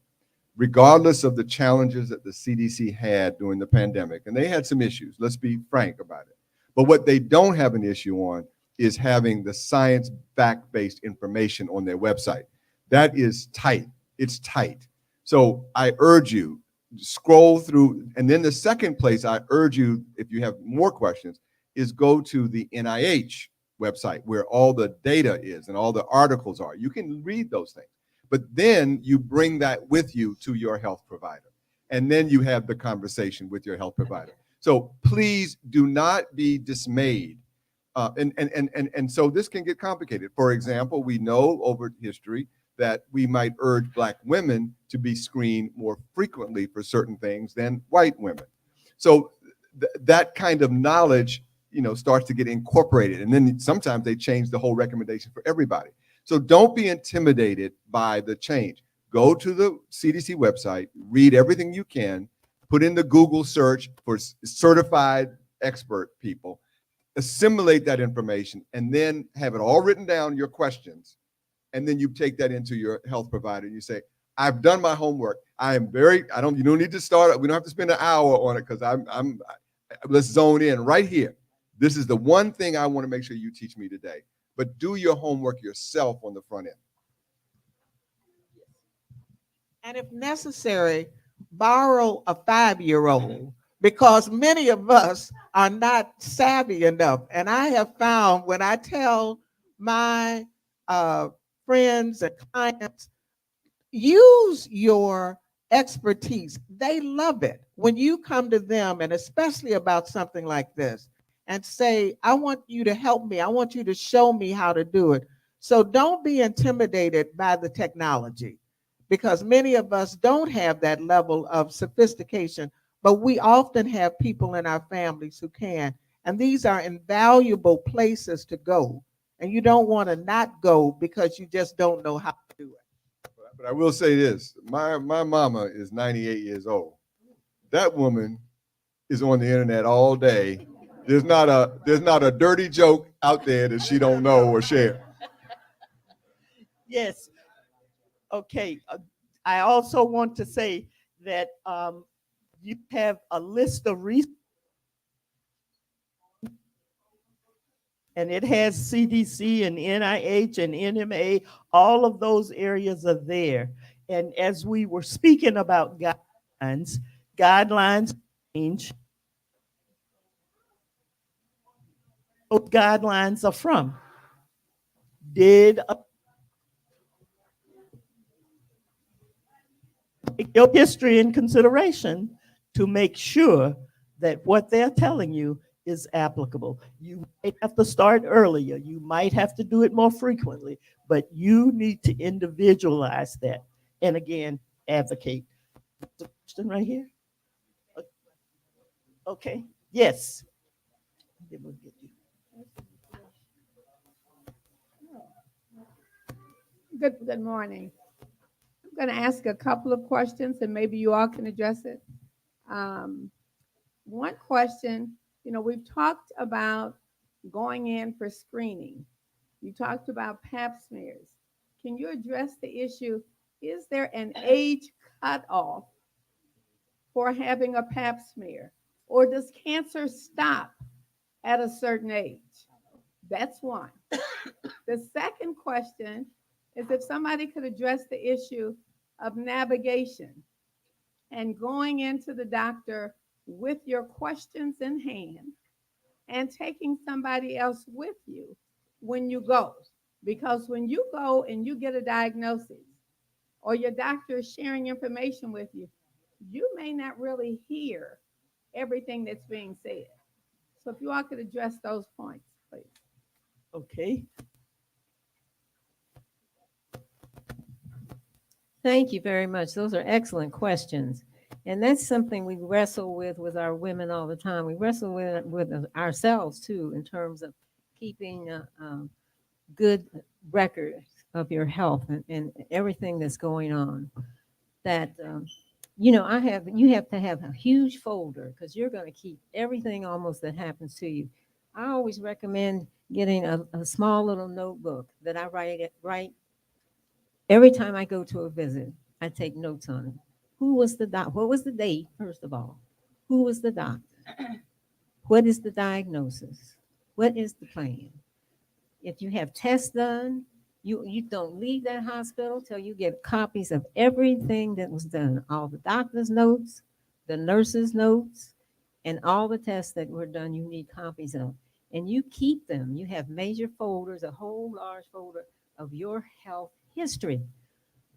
Regardless of the challenges that the CDC had during the pandemic, and they had some issues, let's be frank about it. But what they don't have an issue on is having the science fact-based information on their website. That is tight, it's tight. So I urge you, scroll through, and then the second place I urge you, if you have more questions, is go to the NIH website where all the data is and all the articles are. You can read those things. But then you bring that with you to your health provider. And then you have the conversation with your health provider. So please do not be dismayed. And so this can get complicated. For example, we know over history that we might urge Black women to be screened more frequently for certain things than white women. So that kind of knowledge, starts to get incorporated. And then sometimes they change the whole recommendation for everybody. So don't be intimidated by the change. Go to the CDC website, read everything you can, put in the Google search for certified expert people, assimilate that information, and then have it all written down, your questions. And then you take that into your health provider and you say, I've done my homework. You don't need to start, we don't have to spend an hour on it because let's zone in right here. This is the one thing I want to make sure you teach me today. But do your homework yourself on the front end. And if necessary, borrow a 5-year-old, because many of us are not savvy enough. And I have found when I tell my friends and clients, use your expertise, they love it. When you come to them, and especially about something like this, and say, I want you to help me. I want you to show me how to do it. So don't be intimidated by the technology, because many of us don't have that level of sophistication, but we often have people in our families who can. And these are invaluable places to go. And you don't want to not go because you just don't know how to do it. But I will say this, my mama is 98 years old. That woman is on the internet all day. There's not a dirty joke out there that she don't know or share. Yes. Okay. I also want to say that you have a list of resources, and it has CDC and NIH and NMA. All of those areas are there. And as we were speaking about guidelines change. Those guidelines are from. Take your history in consideration to make sure that what they're telling you is applicable. You might have to start earlier. You might have to do it more frequently, but you need to individualize that. And again, advocate. The question right here? Okay, yes. Then we'll get you. Good morning. I'm going to ask a couple of questions and maybe you all can address it. One question, we've talked about going in for screening. You talked about pap smears. Can you address the issue? Is there an age cutoff for having a pap smear? Or does cancer stop at a certain age? That's one. The second question is if somebody could address the issue of navigation and going into the doctor with your questions in hand and taking somebody else with you when you go. Because when you go and you get a diagnosis or your doctor is sharing information with you, you may not really hear everything that's being said. So if you all could address those points, please. Okay. Thank you very much. Those are excellent questions. And that's something we wrestle with our women all the time. We wrestle with ourselves too, in terms of keeping a good record of your health and everything that's going on. That, you have to have a huge folder because you're going to keep everything almost that happens to you. I always recommend getting a small little notebook that I write every time I go to a visit. I take notes on it. Who was the doc? What was the date, first of all? Who was the doctor? What is the diagnosis? What is the plan? If you have tests done, you don't leave that hospital till you get copies of everything that was done, all the doctor's notes, the nurse's notes, and all the tests that were done, you need copies of. And you keep them. You have major folders, a whole large folder of your health history.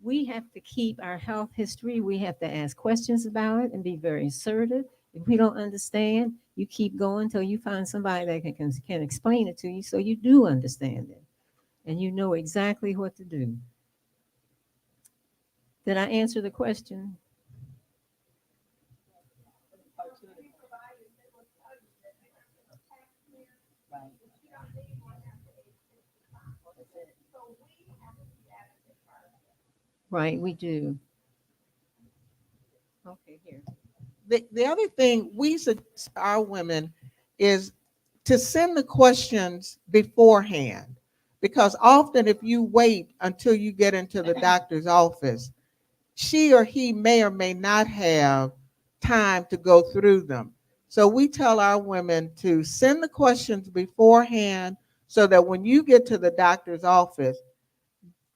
We have to keep our health history. We have to ask questions about it and be very assertive. If we don't understand, you keep going until you find somebody that can explain it to you so you do understand it and you know exactly what to do. Did I answer the question? Right, we do. Okay, here. The other thing we suggest our women is to send the questions beforehand, because often if you wait until you get into the doctor's office, she or he may or may not have time to go through them. So we tell our women to send the questions beforehand so that when you get to the doctor's office,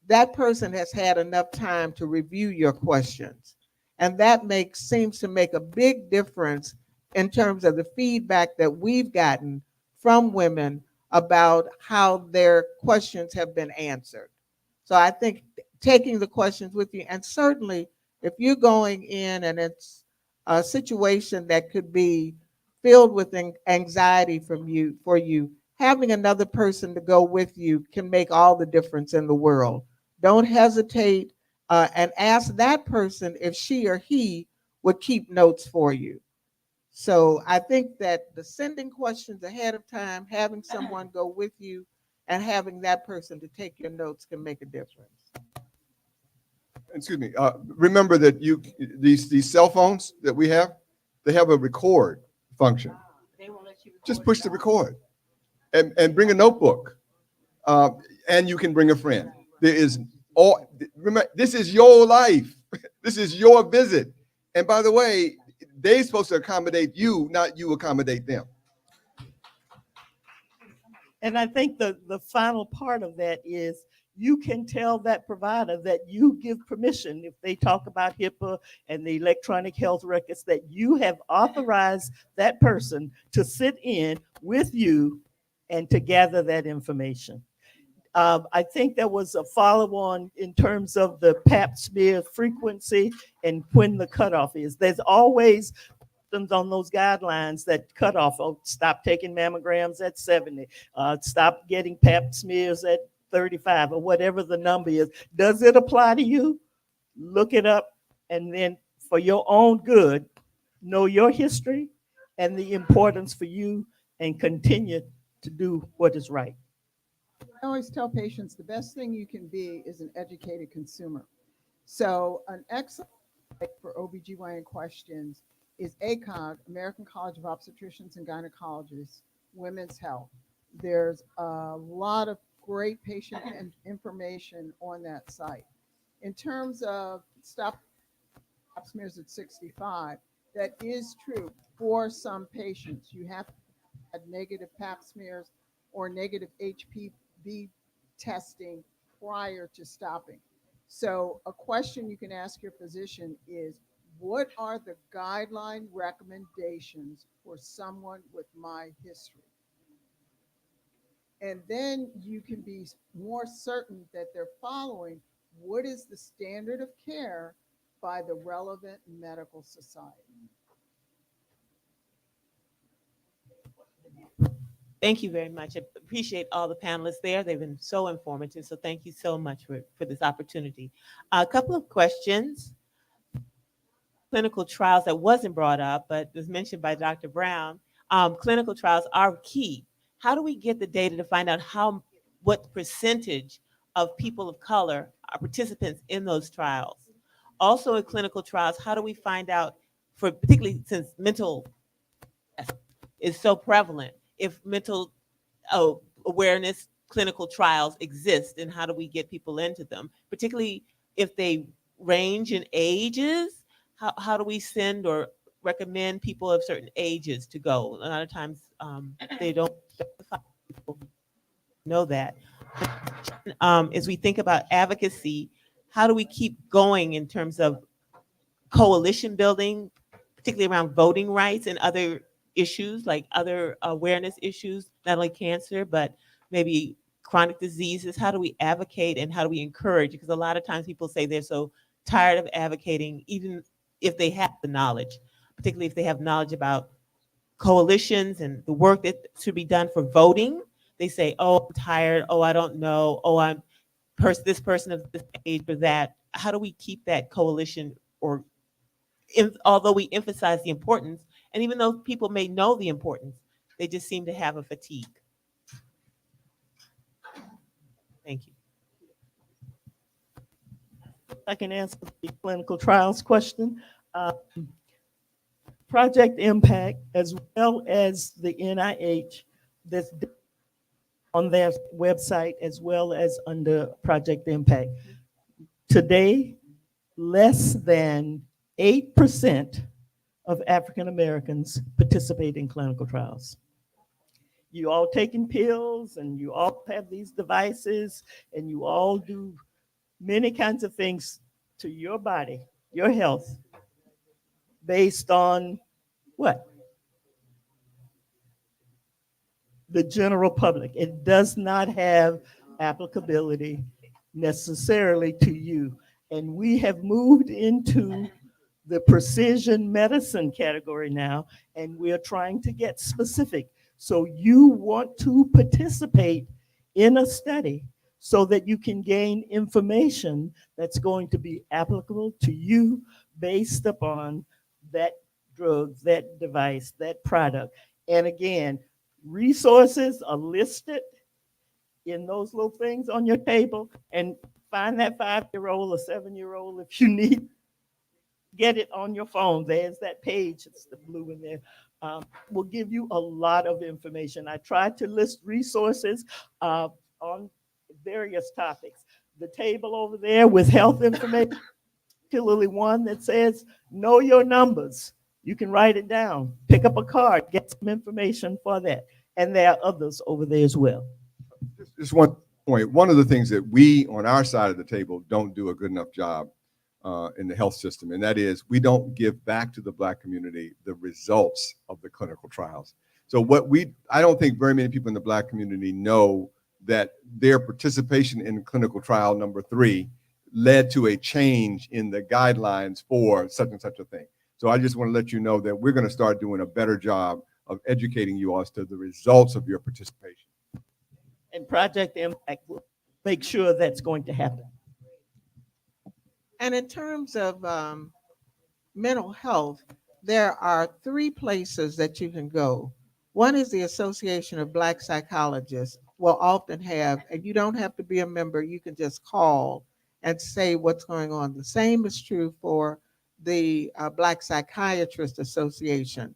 that person has had enough time to review your questions. And that seems to make a big difference in terms of the feedback that we've gotten from women about how their questions have been answered. So I think taking the questions with you, and certainly if you're going in and it's a situation that could be filled with anxiety for you, having another person to go with you can make all the difference in the world. Don't hesitate and ask that person if she or he would keep notes for you. So I think that the sending questions ahead of time, having someone go with you, and having that person to take your notes can make a difference. Excuse me. Remember that these cell phones that we have, they have a record function. They will let you record. Just push the record, and bring a notebook, and you can bring a friend. Remember, this is your life. This is your visit. And by the way, they're supposed to accommodate you, not you accommodate them. And I think the final part of that is you can tell that provider that you give permission if they talk about HIPAA and the electronic health records, that you have authorized that person to sit in with you and to gather that information. I think there was a follow-on in terms of the pap smear frequency and when the cutoff is. There's always on those guidelines that cut off, oh, stop taking mammograms at 70, stop getting pap smears at 35, or whatever the number is. Does it apply to you? Look it up, and then for your own good, know your history and the importance for you, and continue to do what is right. I always tell patients the best thing you can be is an educated consumer. So an excellent site for OBGYN questions is ACOG, American College of Obstetricians and Gynecologists, Women's Health. There's a lot of great patient information on that site. In terms of stop pap smears at 65, that is true for some patients. You have to have negative pap smears or negative HPV testing prior to stopping. So a question you can ask your physician is, what are the guideline recommendations for someone with my history? And then you can be more certain that they're following what is the standard of care by the relevant medical society. Thank you very much. I appreciate all the panelists there. They've been so informative. So thank you so much for this opportunity. A couple of questions. Clinical trials that wasn't brought up, but was mentioned by Dr. Brown. Clinical trials are key. How do we get the data to find out what percentage of people of color are participants in those trials? Also in clinical trials, how do we find out, for particularly since mental is so prevalent, if mental awareness clinical trials exist, and how do we get people into them, particularly if they range in ages? How do we send or recommend people of certain ages to go? A lot of times they don't know that. As we think about advocacy, how do we keep going in terms of coalition building, particularly around voting rights and other issues, like other awareness issues, not only cancer, but maybe chronic diseases? How do we advocate and how do we encourage? Because a lot of times people say they're so tired of advocating, even if they have the knowledge, particularly if they have knowledge about coalitions and the work that should be done for voting. They say, oh, I'm tired. Oh, I don't know. Oh, I'm this person of this age or that. How do we keep that coalition, or although we emphasize the importance, and even though people may know the importance, they just seem to have a fatigue? Thank you. I can answer the clinical trials question. Project Impact, as well as the NIH, that's on their website, as well as under Project Impact. Today, less than 8% of African Americans participate in clinical trials. You all taking pills, and you all have these devices, and you all do many kinds of things to your body, your health, based on what? The general public. It does not have applicability necessarily to you. And we have moved into the precision medicine category now, and we're trying to get specific. So you want to participate in a study so that you can gain information that's going to be applicable to you based upon that drug, that device, that product. And again, resources are listed in those little things on your table, and find that 5-year-old or 7-year-old if you need. Get it on your phone. There's that page, it's the blue in there. Will give you a lot of information. I tried to list resources on various topics. The table over there with health information, particularly one that says, know your numbers. You can write it down, pick up a card, get some information for that. And there are others over there as well. Just one point. One of the things that we on our side of the table don't do a good enough job in the health system, and that is we don't give back to the Black community the results of the clinical trials. So I don't think very many people in the Black community know that their participation in clinical trial number 3 led to a change in the guidelines for such and such a thing. So I just want to let you know that we're going to start doing a better job of educating you as to the results of your participation. And Project Impact will make sure that's going to happen. And in terms of mental health, there are 3 places that you can go. One is the Association of Black Psychologists will often have, and you don't have to be a member, you can just call and say what's going on. The same is true for the Black Psychiatrist Association.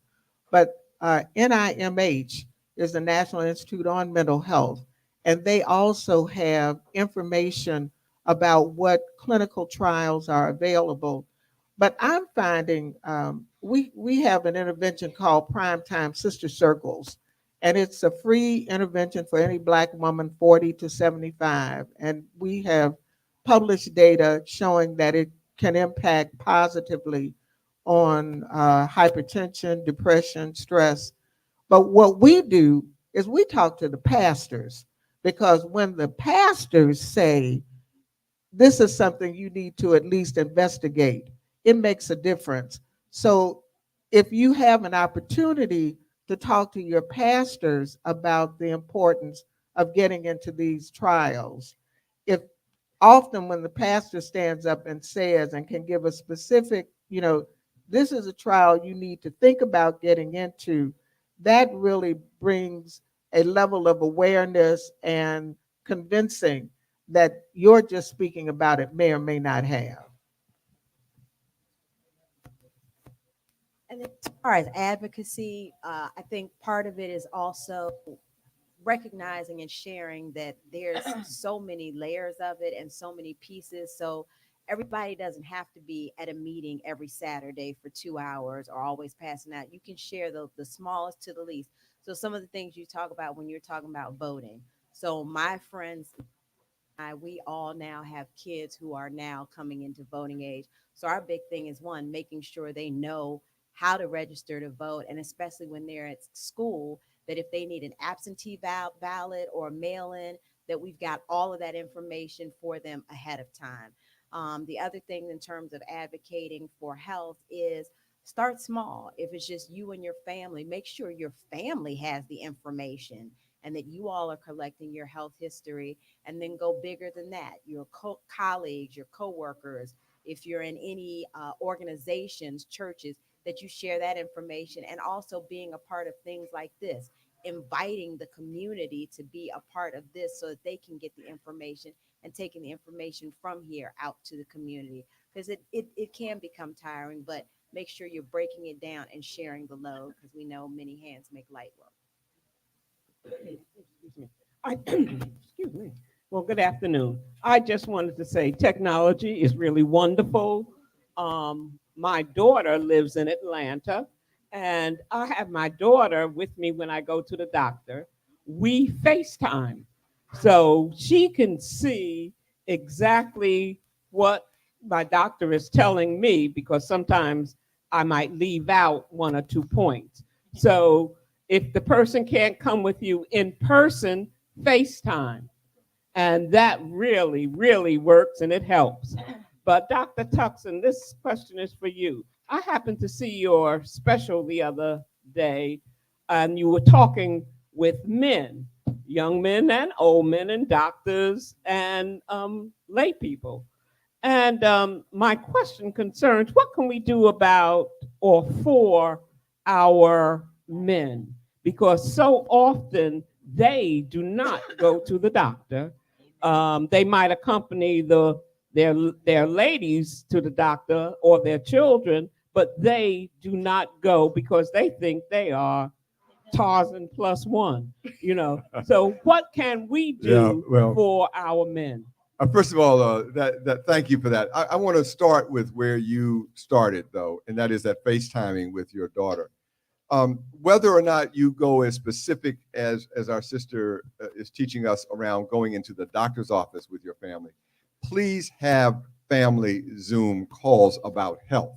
But NIMH is the National Institute on Mental Health, and they also have information about what clinical trials are available. But I'm finding we have an intervention called Primetime Sister Circles, and it's a free intervention for any Black woman 40 to 75. And we have published data showing that it can impact positively on hypertension, depression, stress. But what we do is we talk to the pastors, because when the pastors say, this is something you need to at least investigate, it makes a difference. So if you have an opportunity to talk to your pastors about the importance of getting into these trials, if often when the pastor stands up and says and can give a specific, this is a trial you need to think about getting into, that really brings a level of awareness and convincing that you're just speaking about it may or may not have. And as far as advocacy, I think part of it is also recognizing and sharing that there's so many layers of it and so many pieces. So everybody doesn't have to be at a meeting every Saturday for 2 hours or always passing out. You can share the smallest to the least. So some of the things you talk about when you're talking about voting. So my friends, we all now have kids who are now coming into voting age. So our big thing is, one, making sure they know how to register to vote, and especially when they're at school, that if they need an absentee ballot or mail-in, that we've got all of that information for them ahead of time. The other thing in terms of advocating for health is start small. If it's just you and your family, make sure your family has the information and that you all are collecting your health history, and then go bigger than that. Your colleagues, your coworkers, if you're in any organizations, churches, that you share that information, and also being a part of things like this, inviting the community to be a part of this so that they can get the information and taking the information from here out to the community. Because it can become tiring, but make sure you're breaking it down and sharing the load, because we know many hands make light work. Excuse me. Well, good afternoon. I just wanted to say technology is really wonderful. My daughter lives in Atlanta, and I have my daughter with me when I go to the doctor. We FaceTime, so she can see exactly what my doctor is telling me, because sometimes I might leave out 1 or 2 points. So if the person can't come with you in person, FaceTime. And that really, really works, and it helps. But Dr. Tuckson, this question is for you. I happened to see your special the other day, and you were talking with men, young men and old men, and doctors and lay people. And my question concerns, what can we do about or for our men? Because so often they do not go to the doctor. They might accompany their ladies to the doctor or their children, but they do not go because they think they are Tarzan +1, So what can we do for our men? First of all, thank you for that. I want to start with where you started, though, and that is that FaceTiming with your daughter. Whether or not you go as specific as our sister is teaching us around going into the doctor's office with your family, please have family Zoom calls about health.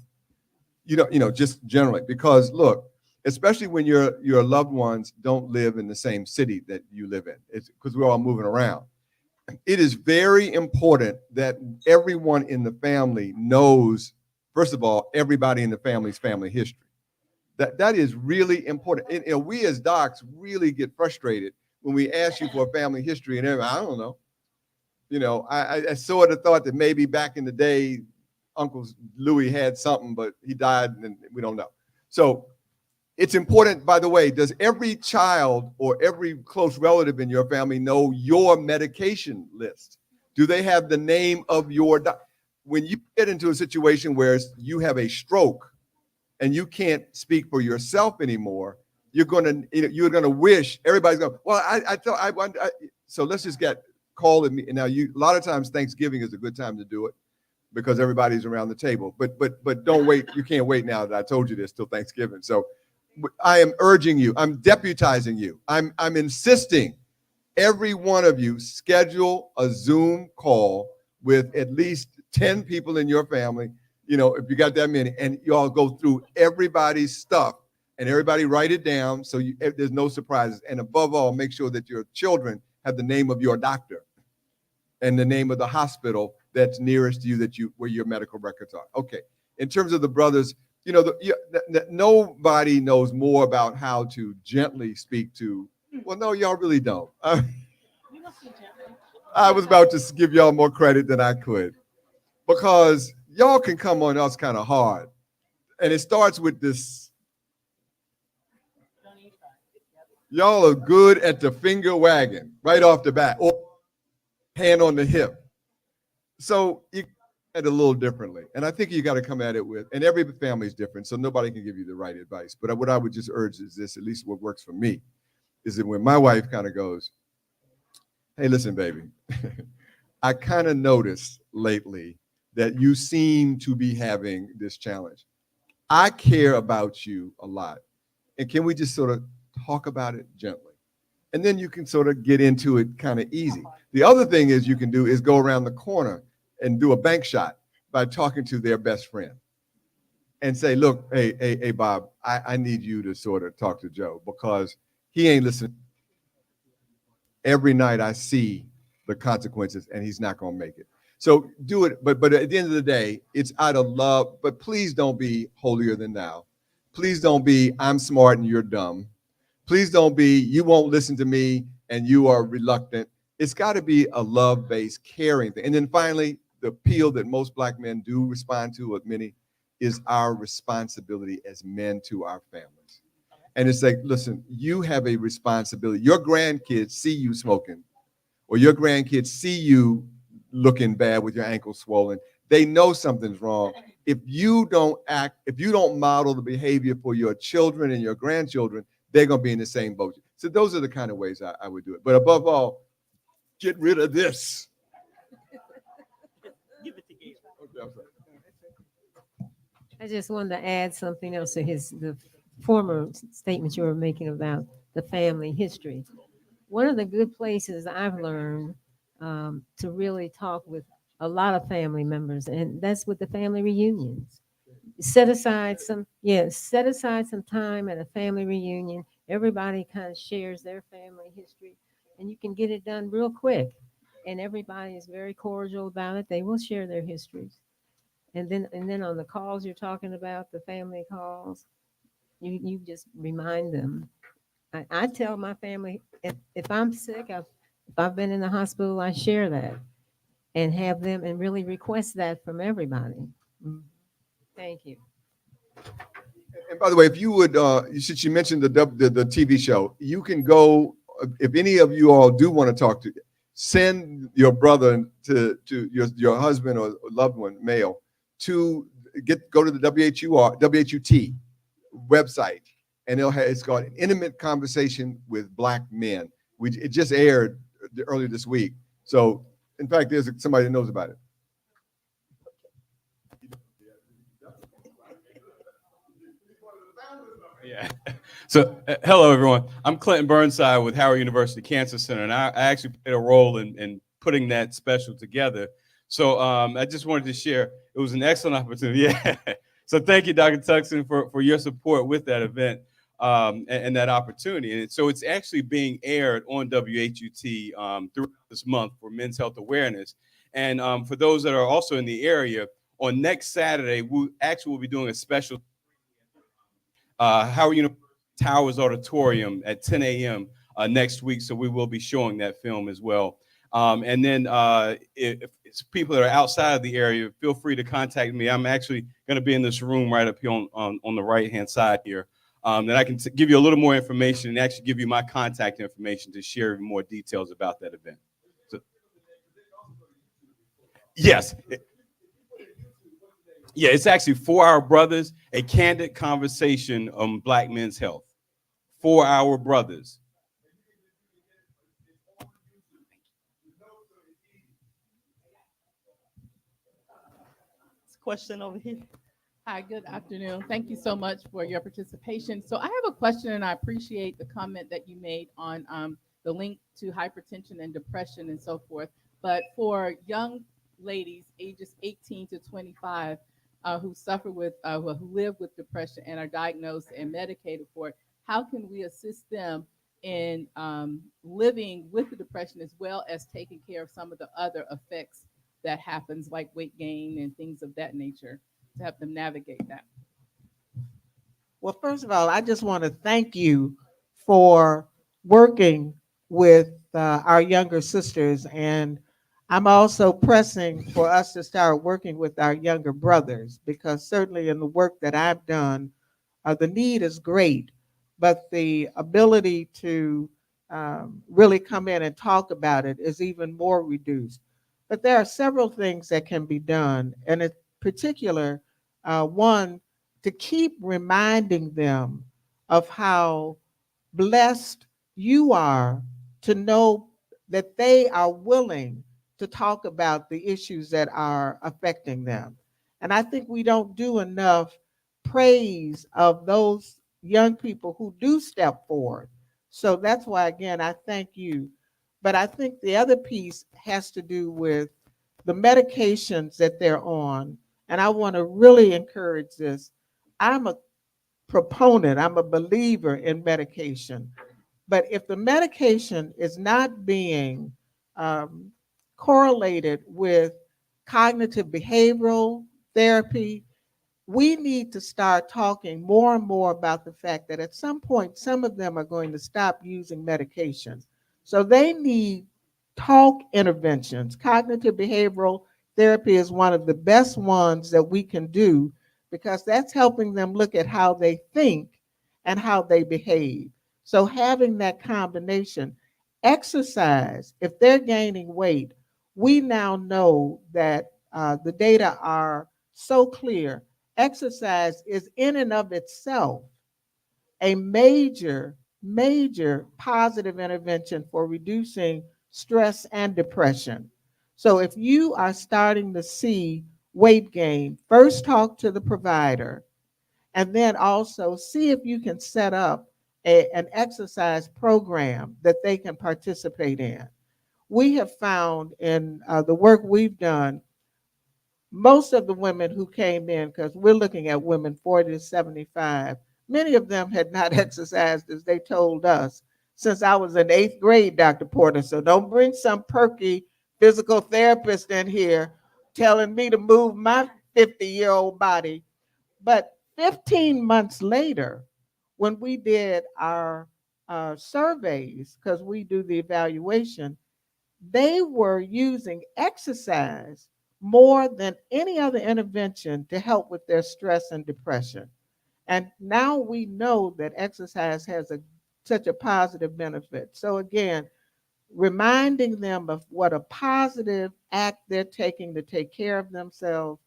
Just generally, because look, especially when your loved ones don't live in the same city that you live in, it's because we're all moving around. It is very important that everyone in the family knows first of all, everybody in the family's family history. That is really important. And we as docs really get frustrated when we ask you for a family history and everybody, I don't know. You know, I sort of thought that maybe back in the day, Uncle Louis had something, but he died and we don't know. So it's important, by the way, does every child or every close relative in your family know your medication list? Do they have the name of your doctor? When you get into a situation where you have a stroke and you can't speak for yourself anymore, you're gonna wish everybody's going, well, so let's just get call it. Now, a lot of times Thanksgiving is a good time to do it because everybody's around the table. But don't wait. You can't wait now that I told you this till Thanksgiving. So I am urging you. I'm deputizing you. I'm insisting every one of you schedule a Zoom call with at least 10 people in your family. You know, if you got that many, and you all go through everybody's stuff and everybody write it down so there's no surprises. And above all, make sure that your children have the name of your doctor and the name of the hospital that's nearest to you where your medical records are. Okay. In terms of the brothers, you know, nobody knows more about how to gently speak to. Well, no, y'all really don't. I was about to give y'all more credit than I could because y'all can come on us kind of hard. And it starts with this. Y'all are good at the finger wagging right off the bat or hand on the hip. So you at it a little differently. And I think you got to come at it with, and every family is different, so nobody can give you the right advice. But what I would just urge is this, at least what works for me, is that when my wife kind of goes, hey, listen, baby, I kind of noticed lately that you seem to be having this challenge. I care about you a lot. And can we just sort of talk about it gently? And then you can sort of get into it kind of easy. The other thing is you can do is go around the corner and do a bank shot by talking to their best friend and say, look, hey, Bob, I need you to sort of talk to Joe because he ain't listening. Every night I see the consequences and he's not going to make it. So do it. But at the end of the day, it's out of love. But please don't be holier than thou. Please don't be, I'm smart and you're dumb. Please don't be, you won't listen to me and you are reluctant. It's got to be a love-based, caring thing. And then finally, the appeal that most Black men do respond to, with many, is our responsibility as men to our families. And it's like, listen, you have a responsibility. Your grandkids see you smoking, or your grandkids see you looking bad with your ankles swollen. They know something's wrong. If you don't act, if you don't model the behavior for your children and your grandchildren, they're going to be in the same boat. So those are the kind of ways I would do it. But above all, get rid of this. I just wanted to add something else to the former statement you were making about the family history. One of the good places I've learned to really talk with a lot of family members, and that's with the family reunions. Set aside some time at a family reunion. Everybody kind of shares their family history, and you can get it done real quick. And everybody is very cordial about it. They will share their histories. And then on the calls you're talking about, the family calls, you just remind them. I tell my family, if I'm sick, if I've been in the hospital, I share that and have them and really request that from everybody. Thank you. And by the way, if you would, since you mentioned the TV show, you can go, if any of you all do want to talk to, send your brother to your husband or loved one, male, to go to the WHUT website, and it's called An Intimate Conversation with Black Men. It just aired earlier this week. So, in fact, there's somebody that knows about it. Yeah. So, hello, everyone. I'm Clinton Burnside with Howard University Cancer Center, and I actually played a role in putting that special together. So I just wanted to share. It was an excellent opportunity. Yeah. So thank you, Dr. Tuckson, for your support with that event and that opportunity. And so it's actually being aired on WHUT throughout this month for Men's Health Awareness. And for those that are also in the area, on next Saturday, we actually will be doing a special Howard University Towers Auditorium at 10 a.m. Next week. So we will be showing that film as well. And then if it's people that are outside of the area, feel free to contact me. I'm actually going to be in this room right up here on the right-hand side here. Then I can give you a little more information and actually give you my contact information to share more details about that event. So, yes. Yeah, it's actually For Our Brothers, a candid conversation on Black men's health. For Our Brothers. Question over here. Hi, good afternoon. Thank you so much for your participation. So I have a question, and I appreciate the comment that you made on the link to hypertension and depression and so forth. But for young ladies ages 18 to 25 who suffer with, who live with depression and are diagnosed and medicated for it, how can we assist them in living with the depression as well as taking care of some of the other effects that happens, like weight gain and things of that nature, to help them navigate that? Well, first of all, I just want to thank you for working with our younger sisters. And I'm also pressing for us to start working with our younger brothers, because certainly in the work that I've done, the need is great, but the ability to really come in and talk about it is even more reduced. But there are several things that can be done, and in particular, one, to keep reminding them of how blessed you are to know that they are willing to talk about the issues that are affecting them. And I think we don't do enough praise of those young people who do step forward. So that's why, again, I thank you. But I think the other piece has to do with the medications that they're on. And I want to really encourage this. I'm a proponent, I'm a believer in medication. But if the medication is not being correlated with cognitive behavioral therapy, we need to start talking more and more about the fact that at some point, some of them are going to stop using medications. So they need talk interventions. Cognitive behavioral therapy is one of the best ones that we can do, because that's helping them look at how they think and how they behave. So having that combination, exercise, if they're gaining weight, we now know that the data are so clear. Exercise is in and of itself a major positive intervention for reducing stress and depression. So if you are starting to see weight gain, first talk to the provider, and then also see if you can set up an exercise program that they can participate in. We have found in the work we've done, most of the women who came in, because we're looking at women 40 to 75, many of them had not exercised, as they told us, since I was in 8th grade, Dr. Porter. So don't bring some perky physical therapist in here telling me to move my 50-year-old body. But 15 months later, when we did our surveys, because we do the evaluation, they were using exercise more than any other intervention to help with their stress and depression. And now we know that exercise has such a positive benefit. So again, reminding them of what a positive act they're taking to take care of themselves.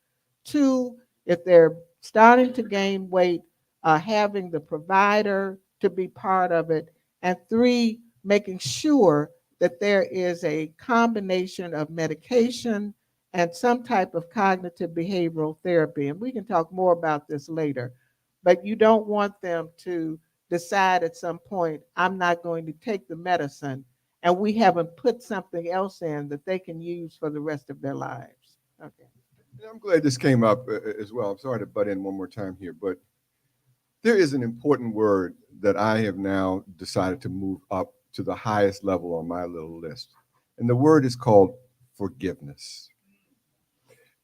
2, if they're starting to gain weight, having the provider to be part of it. And 3, making sure that there is a combination of medication and some type of cognitive behavioral therapy. And we can talk more about this later. But you don't want them to decide at some point, I'm not going to take the medicine, and we haven't put something else in that they can use for the rest of their lives. Okay. And I'm glad this came up as well. I'm sorry to butt in one more time here, but there is an important word that I have now decided to move up to the highest level on my little list. And the word is called forgiveness.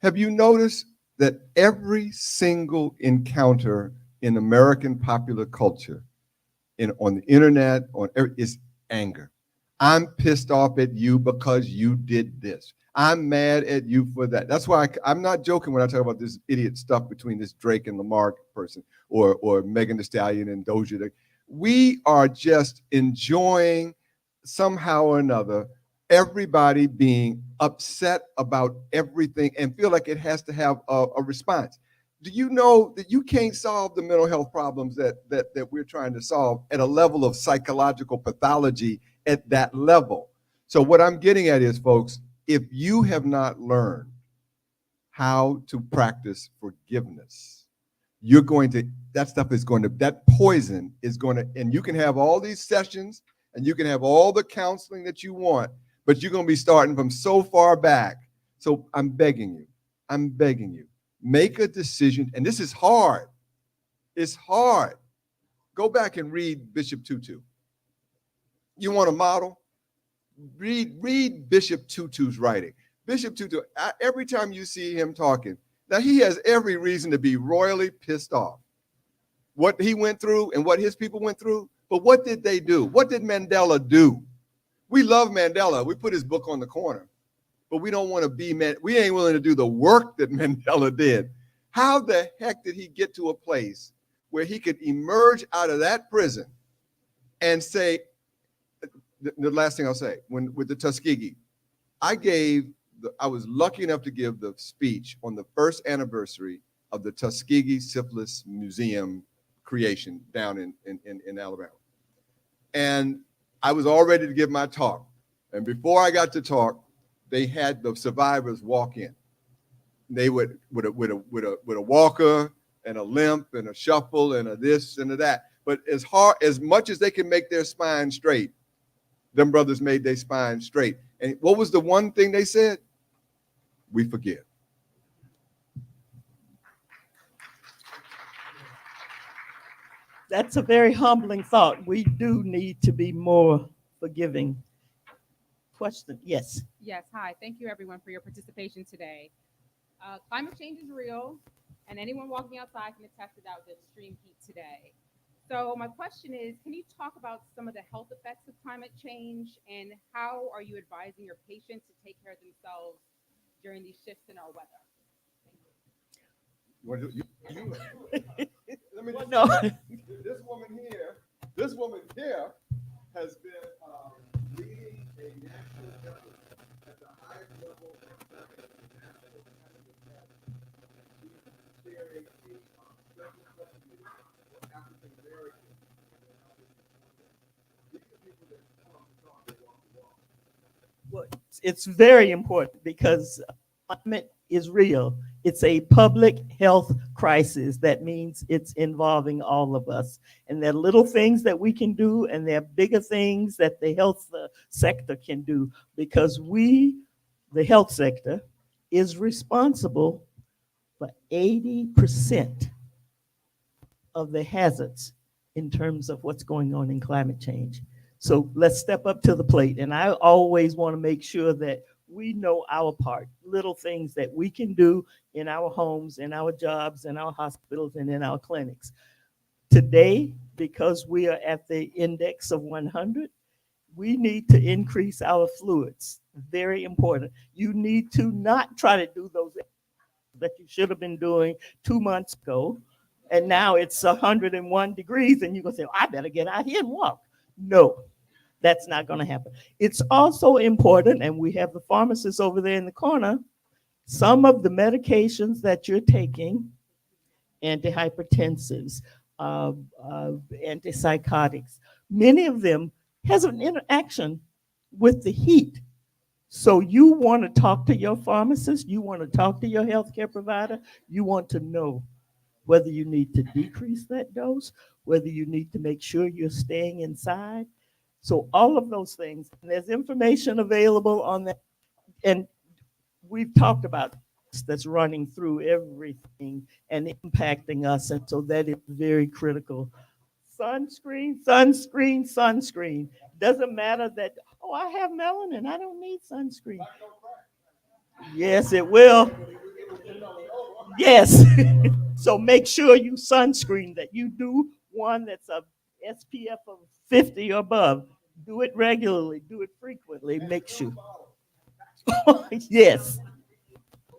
Have you noticed that every single encounter in American popular culture, on the internet, is anger. I'm pissed off at you because you did this. I'm mad at you for that. That's why I'm not joking when I talk about this idiot stuff between this Drake and Lamar person, or Megan Thee Stallion and Doja. We are just enjoying somehow or another everybody being upset about everything and feel like it has to have a response. Do you know that you can't solve the mental health problems that we're trying to solve at a level of psychological pathology at that level? So what I'm getting at is, folks, if you have not learned how to practice forgiveness, that poison is going to, and you can have all these sessions and you can have all the counseling that you want, but you're going to be starting from so far back. So I'm begging you, make a decision. And this is hard. It's hard. Go back and read Bishop Tutu. You want a model? Read Bishop Tutu's writing. Bishop Tutu, every time you see him talking, now he has every reason to be royally pissed off. What he went through and what his people went through, but what did they do? What did Mandela do? We love Mandela. We put his book on the corner, but we don't want to be, we ain't willing to do the work that Mandela did. How the heck did he get to a place where he could emerge out of that prison and say, the last thing I'll say, with the Tuskegee, I was lucky enough to give the speech on the first anniversary of the Tuskegee Syphilis Museum creation down in Alabama. And I was all ready to give my talk. And before I got to talk, they had the survivors walk in. They would with a walker and a limp and a shuffle and a this and a that. But as much as they can make their spine straight, them brothers made their spine straight. And what was the one thing they said? We forgive. That's a very humbling thought. We do need to be more forgiving. Question, yes. Yes, hi. Thank you everyone for your participation today. Climate change is real, and anyone walking outside can attest to that with the extreme heat today. So my question is, can you talk about some of the health effects of climate change, and how are you advising your patients to take care of themselves during these shifts in our weather? Let me just No. say, this woman here has been leading a national effort at the highest level of national She's chairing a special subcommittee for African Americans. These are people that come to talk and walk the walk. Well, it's very important because climate is real. It's a public health crisis. That means it's involving all of us. And there are little things that we can do, and there are bigger things that the health sector can do, because the health sector, is responsible for 80% of the hazards in terms of what's going on in climate change. So let's step up to the plate. And I always want to make sure that we know our part, little things that we can do in our homes, in our jobs, in our hospitals, and in our clinics. Today, because we are at the index of 100, we need to increase our fluids. Very important. You need to not try to do those that you should have been doing 2 months ago. And now it's 101 degrees and you're gonna say, I better get out here and walk. No, that's not gonna happen. It's also important, and we have the pharmacists over there in the corner, some of the medications that you're taking, antihypertensives, antipsychotics, many of them has an interaction with the heat. So you want to talk to your pharmacist, you want to talk to your healthcare provider, you want to know whether you need to decrease that dose, whether you need to make sure you're staying inside. So all of those things, and there's information available on that. And we've talked about this, that's running through everything and impacting us. And so that is very critical. Sunscreen, sunscreen, sunscreen. Doesn't matter that, oh, I have melanin, I don't need sunscreen. Yes, it will. Yes. So make sure you sunscreen, that you do one that's a SPF of 50 or above. Do it regularly, do it frequently, make sure. Yes.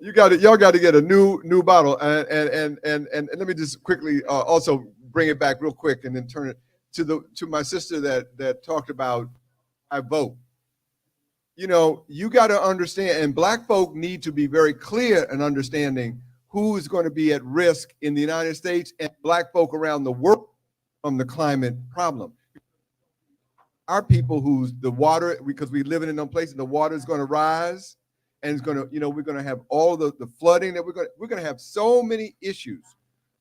You got it. Y'all got to get a new bottle. And let me just quickly also bring it back real quick and then turn it to my sister that talked about I vote. You know, you got to understand, and Black folk need to be very clear in understanding who is going to be at risk in the United States and Black folk around the world from the climate problem. Our people who's the water, because we live in them places, the water is going to rise, and it's going to, you know, we're going to have all the flooding that we're going to have so many issues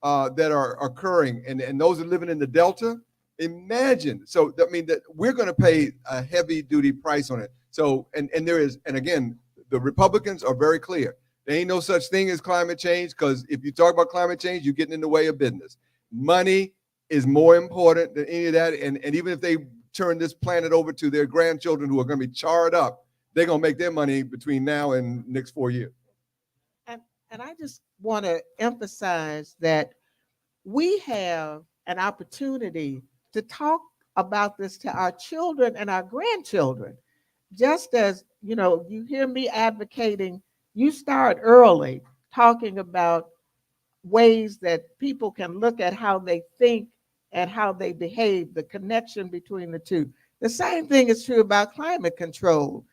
that are occurring, and those are living in the Delta. Imagine. So I mean that we're going to pay a heavy duty price on it. So and there is, and again, the Republicans are very clear. There ain't no such thing as climate change, because if you talk about climate change, you're getting in the way of business. Money is more important than any of that. And even if they turn this planet over to their grandchildren who are going to be charred up, they're going to make their money between now and next 4 years. And I just want to emphasize that we have an opportunity to talk about this to our children and our grandchildren. Just as, you know, you hear me advocating, you start early talking about ways that people can look at how they think and how they behave, the connection between the two. The same thing is true about climate control.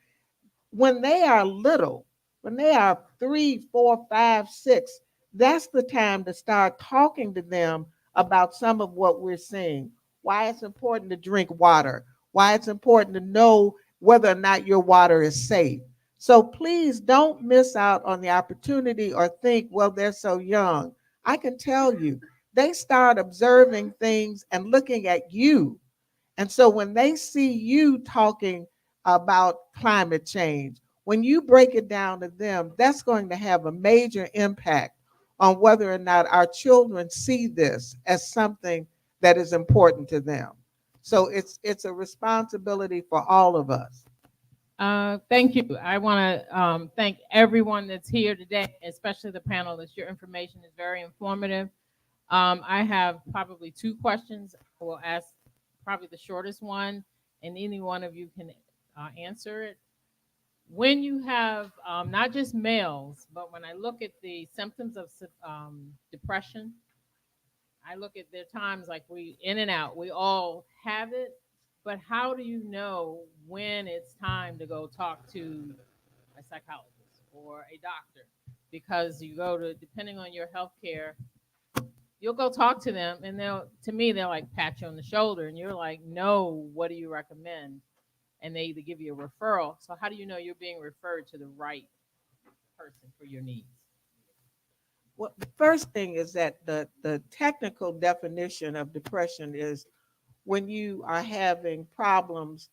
When they are little, when they are 3, 4, 5, 6, that's the time to start talking to them about some of what we're seeing, why it's important to drink water, why it's important to know whether or not your water is safe. So please don't miss out on the opportunity or think, well, they're so young. I can tell you, they start observing things and looking at you. And so when they see you talking about climate change, when you break it down to them, that's going to have a major impact on whether or not our children see this as something that is important to them. So it's a responsibility for all of us. Thank you. I want to thank everyone that's here today, especially the panelists. Your information is very informative. I have probably 2 questions. I will ask probably the shortest one, and any one of you can answer it. When you have not just males, but when I look at the symptoms of depression, I look at their times like we in and out. We all have it. But how do you know when it's time to go talk to a psychologist or a doctor? Because you go to, depending on your health care, you'll go talk to them and they'll like pat you on the shoulder and you're like, no, what do you recommend? And they either give you a referral. So how do you know you're being referred to the right person for your needs? Well, the first thing is that the technical definition of depression is when you are having problems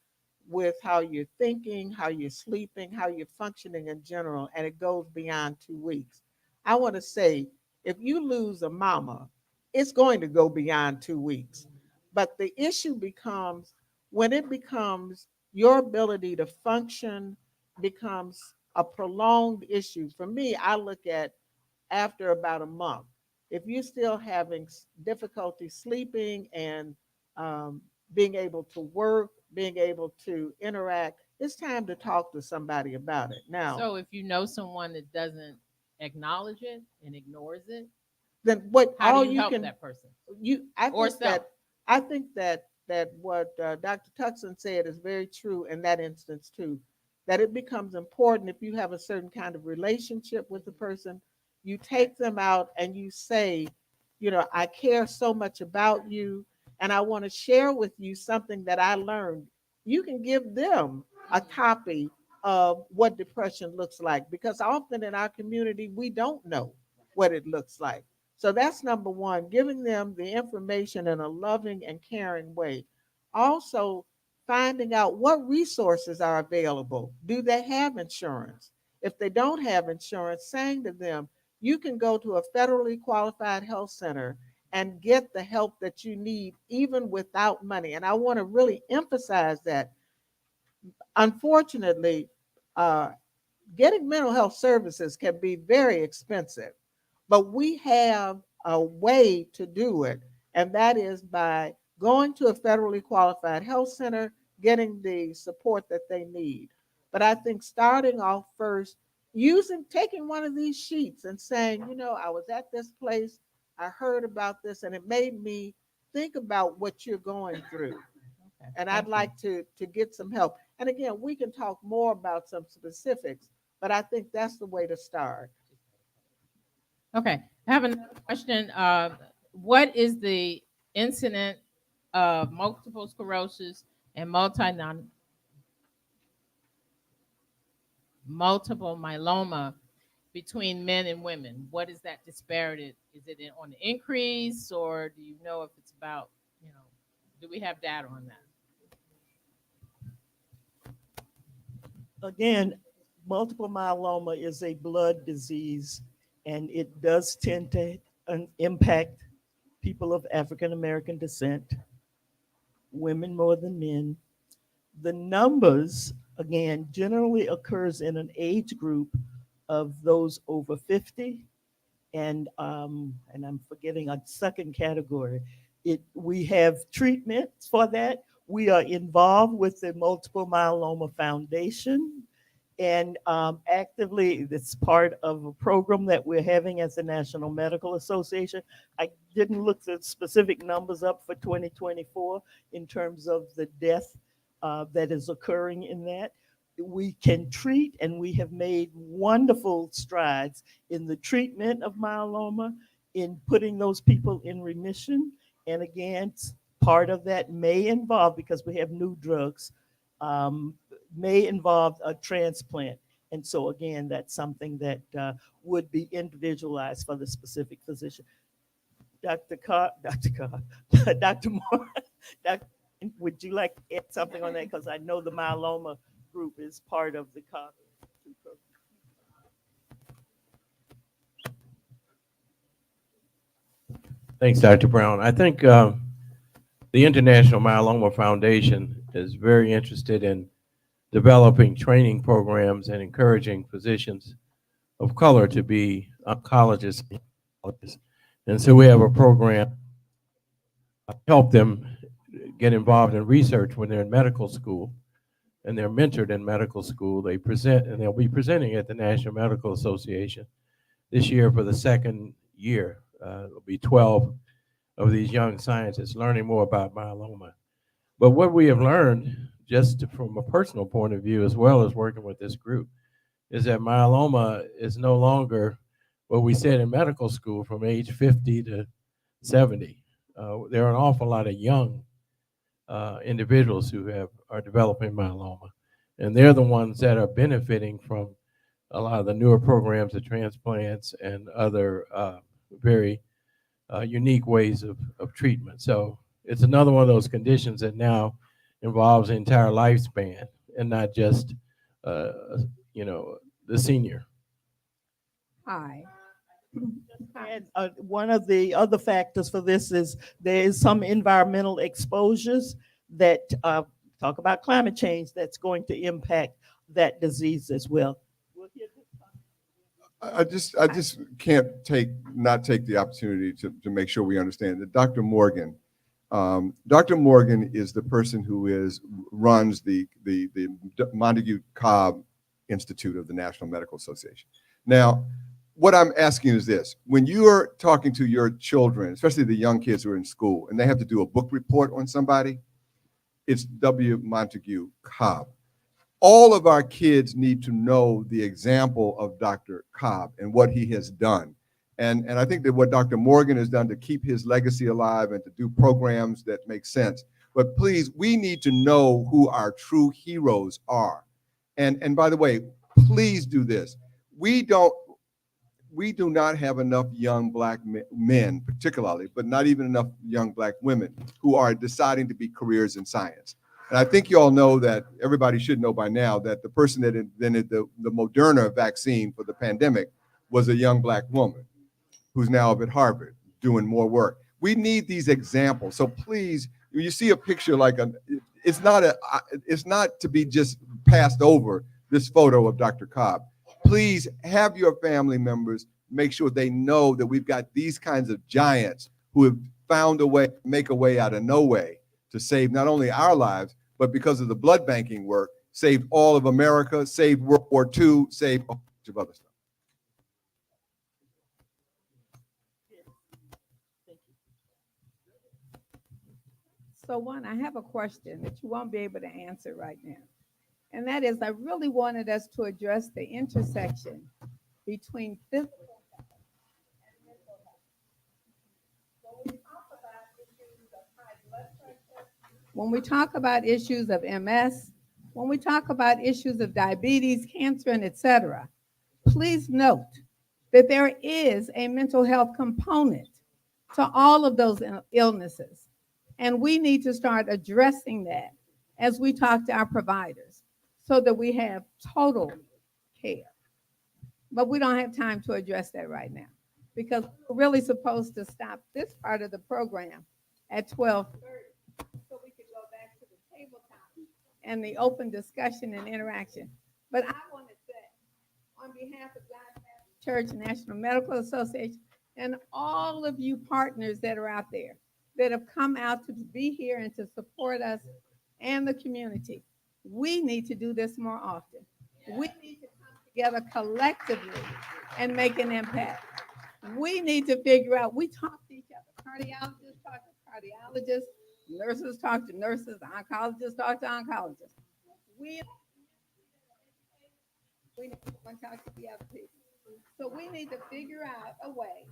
with how you're thinking, how you're sleeping, how you're functioning in general, and it goes beyond 2 weeks. I want to say, if you lose a mama, it's going to go beyond 2 weeks. But the issue becomes when it becomes your ability to function becomes a prolonged issue. For me, I look at after about a month. If you're still having difficulty sleeping and being able to work, being able to interact, it's time to talk to somebody about it. Now, so if you know someone that doesn't acknowledge it and ignores it, then what how all do you you help can that person? I think that what Dr. Tuckson said is very true in that instance too. That it becomes important if you have a certain kind of relationship with the person, you take them out and you say, you know, I care so much about you. And I want to share with you something that I learned. You can give them a copy of what depression looks like, because often in our community, we don't know what it looks like. So that's number one, giving them the information in a loving and caring way. Also, finding out what resources are available. Do they have insurance? If they don't have insurance, saying to them, you can go to a federally qualified health center and get the help that you need even without money. And I want to really emphasize that. Unfortunately, getting mental health services can be very expensive, but we have a way to do it, and that is by going to a federally qualified health center, getting the support that they need. But I think starting off first, taking one of these sheets and saying, I was at this place, I heard about this, and it made me think about what you're going through. And I'd like to get some help. And again, we can talk more about some specifics, but I think that's the way to start. Okay, I have another question. What is the incident of multiple sclerosis and multiple myeloma between men and women? What is that disparity? Is it on the increase, or do you know if it's about, do we have data on that? Again, multiple myeloma is a blood disease, and it does tend to impact people of African American descent, women more than men. The numbers, again, generally occurs in an age group of those over 50, and I'm forgetting a second category. We have treatments for that. We are involved with the Multiple Myeloma Foundation, and actively, it's part of a program that we're having as the National Medical Association. I didn't look the specific numbers up for 2024 in terms of the death that is occurring in that. We can treat, and we have made wonderful strides in the treatment of myeloma, in putting those people in remission. And again, part of that may involve, because we have new drugs, may involve a transplant. And so again, that's something that would be individualized for the specific physician. Dr. Moore, would you like to add something on that? Because I know the myeloma group is part of the COB. Thanks, Dr. Brown. I think the International Myeloma Foundation is very interested in developing training programs and encouraging physicians of color to be oncologists. And so we have a program to help them get involved in research when they're in medical school, and they're mentored in medical school. They present, and they'll be presenting at the National Medical Association this year for the second year. It'll be 12 of these young scientists learning more about myeloma. But what we have learned, just from a personal point of view, as well as working with this group, is that myeloma is no longer what we said in medical school from age 50 to 70. There are an awful lot of young individuals who are developing myeloma, and they're the ones that are benefiting from a lot of the newer programs of transplants and other very unique ways of treatment. So it's another one of those conditions that now involves the entire lifespan and not just the senior. Hi. And one of the other factors for this is there is some environmental exposures that talk about climate change that's going to impact that disease as well. I just can't not take the opportunity to make sure we understand that Dr. Morgan is the person who runs the Montague Cobb Institute of the National Medical Association. Now, what I'm asking is this: when you are talking to your children, especially the young kids who are in school, and they have to do a book report on somebody, it's W. Montague Cobb. All of our kids need to know the example of Dr. Cobb and what he has done. And I think that what Dr. Morgan has done to keep his legacy alive and to do programs that make sense. But please, we need to know who our true heroes are. And by the way, please do this. We do not have enough young Black men, particularly, but not even enough young Black women who are deciding to be careers in science. And I think you all know that, everybody should know by now, that the person that invented the Moderna vaccine for the pandemic was a young Black woman who's now up at Harvard doing more work. We need these examples. So please, when you see a picture it's not to be just passed over, this photo of Dr. Cobb. Please have your family members make sure they know that we've got these kinds of giants who have found a way, make a way out of no way to save not only our lives, but because of the blood banking work, saved all of America, saved World War II, saved a bunch of other stuff. So one, I have a question that you won't be able to answer right now. And that is, I really wanted us to address the intersection between physical health and mental health. When we talk about issues of MS, when we talk about issues of diabetes, cancer, and etc., please note that there is a mental health component to all of those illnesses. And we need to start addressing that as we talk to our providers so that we have total care. But we don't have time to address that right now because we're really supposed to stop this part of the program at 12:30 so we could go back to the tabletop and the open discussion and interaction. But I want to say, on behalf of God Baptist Church, National Medical Association, and all of you partners that are out there that have come out to be here and to support us and the community, we need to do this more often. We need to come together collectively and make an impact. We need to figure out, we talk to each other. Cardiologists talk to cardiologists, nurses talk to nurses, oncologists talk to oncologists. We need to talk to the other people. So we need to figure out a way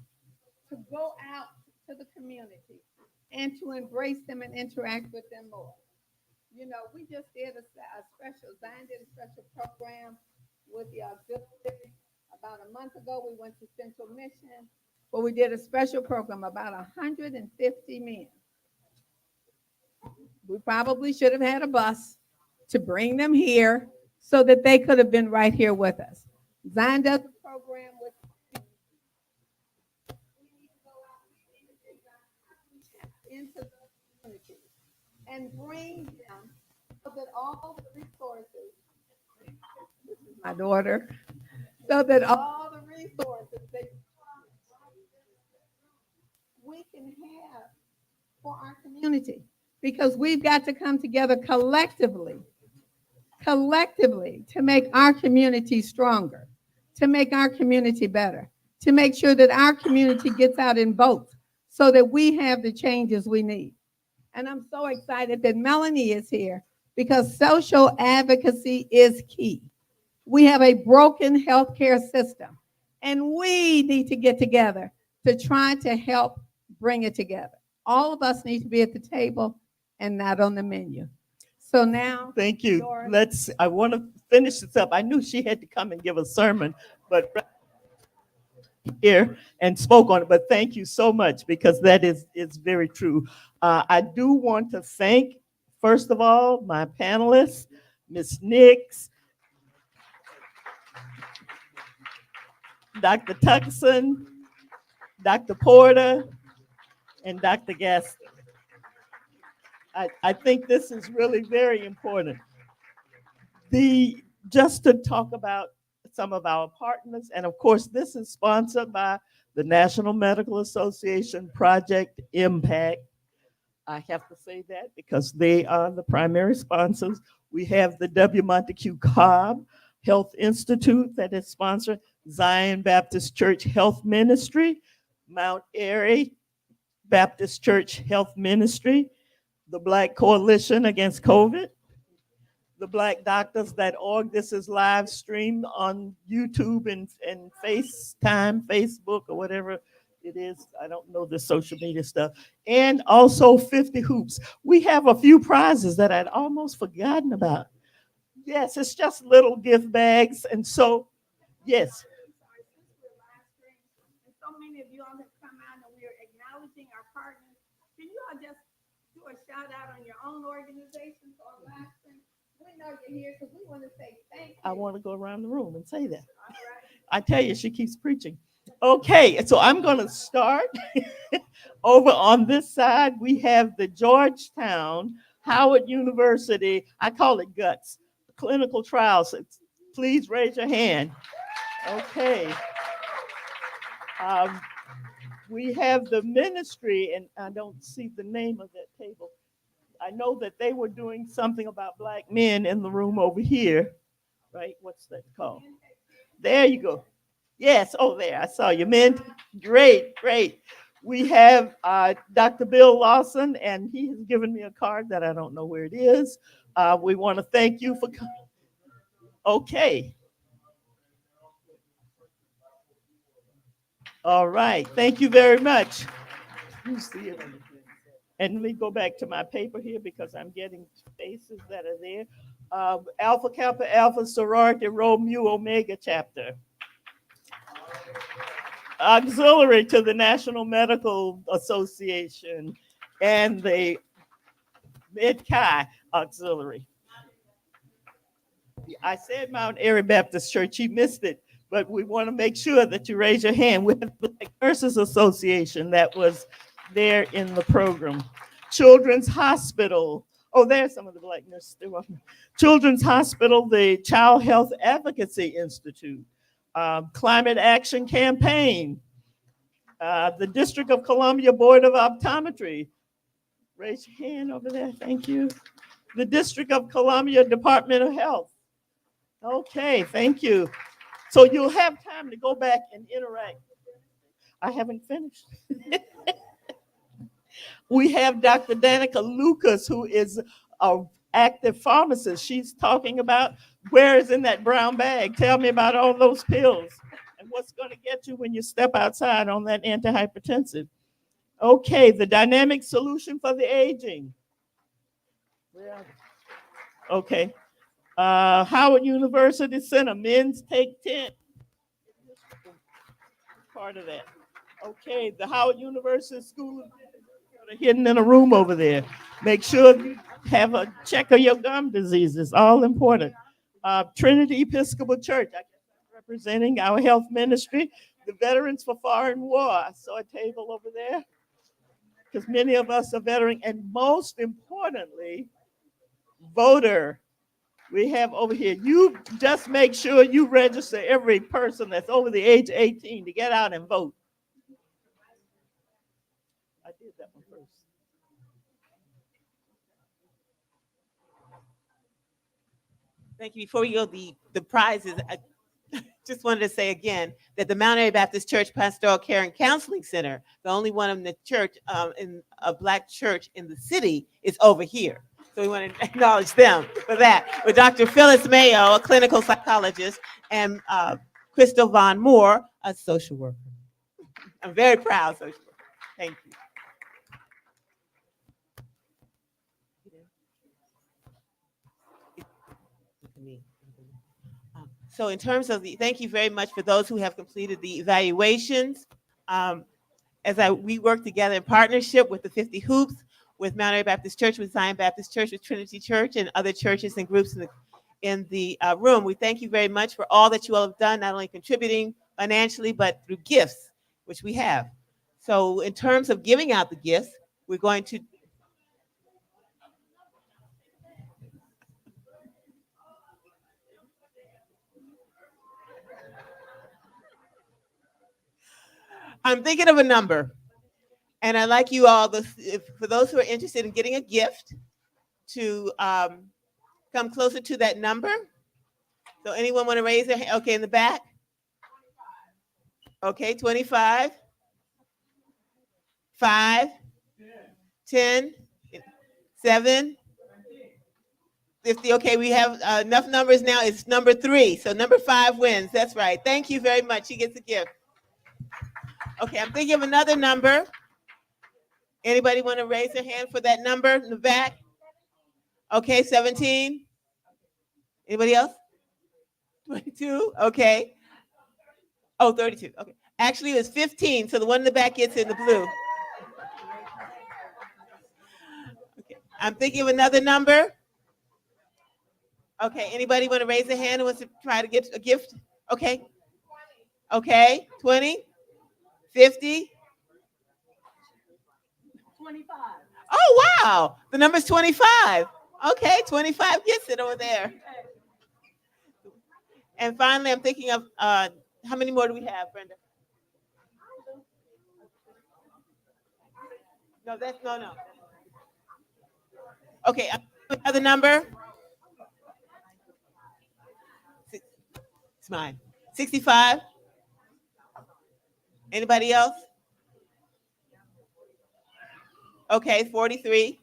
to go out to the community and to embrace them and interact with them more. You know, we just did a special, Zion did a special program with the auxiliary. About a month ago, we went to Central Mission, where we did a special program, about 150 men. We probably should have had a bus to bring them here so that they could have been right here with us. Zion does a program with into the community and bring them so that all the resources, this is my daughter, so that all the resources that we can have for our community, because we've got to come together collectively to make our community stronger, to make our community better, to make sure that our community gets out and votes so that we have the changes we need. And I'm so excited that Melanie is here because social advocacy is key. We have a broken healthcare system, and we need to get together to try to help bring it together. All of us need to be at the table and not on the menu. So now, thank you. Doris. I want to finish this up. I knew she had to come and give a sermon, but here and spoke on it. But thank you so much because that is very true. I do want to thank, first of all, my panelists, Ms. Nix, Dr. Tuckson, Dr. Porter, and Dr. Gaston. I think this is really very important. Just to talk about some of our partners, and of course, this is sponsored by the National Medical Association Project Impact. I have to say that because they are the primary sponsors. We have the W. Montague Cobb Health Institute that is sponsored, Zion Baptist Church Health Ministry, Mount Airy Baptist Church Health Ministry, the Black Coalition Against COVID, the Black Doctors.org. This is live streamed on YouTube and FaceTime, Facebook, or whatever it is. I don't know the social media stuff. And also 50 Hoops. We have a few prizes that I'd almost forgotten about. Yes, it's just little gift bags. And so, yes. So many of you all have come out and we are acknowledging our partners. Can you all just do a shout out on your own organizations or live stream? We know you're here because we want to say thank you. I want to go around the room and say that. All right. I tell you, she keeps preaching. Okay, so I'm going to start over on this side. We have the Georgetown Howard University, I call it GUTS, clinical trials. Please raise your hand. Okay. Um, we have the ministry, and I don't see the name of that table. I know that they were doing something about black men in the room over here, right? What's that called? There you go. Yes, oh, there, I saw you, men. Great, great. We have Dr. Bill Lawson, and he has given me a card that I don't know where it is. We want to thank you for coming. Okay. All right, thank you very much. And let me go back to my paper here because I'm getting faces that are there. Alpha Kappa Alpha Sorority Rho Mu Omega chapter. Auxiliary to the National Medical Association and the Mid-Chi Auxiliary. I said Mount Airy Baptist Church, he missed it, but we want to make sure that you raise your hand. We have the Black Nurses Association that was there in the program. Children's Hospital. Oh, there's some of the Black nurses. Children's Hospital, the Child Health Advocacy Institute, Climate Action Campaign, the District of Columbia Board of Optometry. Raise your hand over there. Thank you. The District of Columbia Department of Health. Okay, thank you. So you'll have time to go back and interact. I haven't finished. We have Dr. Danica Lucas, who is an active pharmacist. She's talking about where is in that brown bag. Tell me about all those pills and what's going to get you when you step outside on that antihypertensive. Okay, the dynamic solution for the aging. Okay. Howard University Center, Men's Take 10. Part of that. Okay, the Howard University School of hidden in a room over there. Make sure you have a check of your gum diseases, all important. Trinity Episcopal Church, I guess representing our health ministry, the Veterans for Foreign War. I saw a table over there because many of us are veteran, and most importantly, voter. We have over here, you just make sure you register every person that's over the age of 18 to get out and vote. I did that one first. Thank you. Before we go, the prizes, I just wanted to say again that the Mount Airy Baptist Church Pastoral Care and Counseling Center, the only one in the church, in a Black church in the city, is over here. So we want to acknowledge them for that. With Dr. Phyllis Mayo, a clinical psychologist, and Crystal Von Moore, a social worker. I'm very proud social worker. Thank you. So in terms of thank you very much for those who have completed the evaluations. We work together in partnership with the 50 Hoops, with Mount Airy Baptist Church, with Zion Baptist Church, with Trinity Church, and other churches and groups in the room. We thank you very much for all that you all have done, not only contributing financially, but through gifts, which we have. So in terms of giving out the gifts, we're going to I'm thinking of a number, and I'd like you all, for those who are interested in getting a gift, to come closer to that number. So anyone want to raise their hand? Okay, in the back. Okay, 25, 5, 10, 7, 50. Okay, we have enough numbers now. It's number 3. So number 5 wins. That's right. Thank you very much. He gets a gift. Okay, I'm thinking of another number. Anybody want to raise their hand for that number in the back? Okay, 17. Anybody else? 22. Okay. Oh, 32. Okay. Actually, it was 15. So the one in the back gets in the blue. Okay. I'm thinking of another number. Okay. Anybody want to raise their hand and wants to try to get a gift? Okay. Okay. 20. 50. 25. Oh, wow. The number's 25. Okay, 25 gets it over there. And finally, I'm thinking of how many more do we have, Brenda? No, that's no. Okay, another number. It's mine. 65. Anybody else? Okay, 43.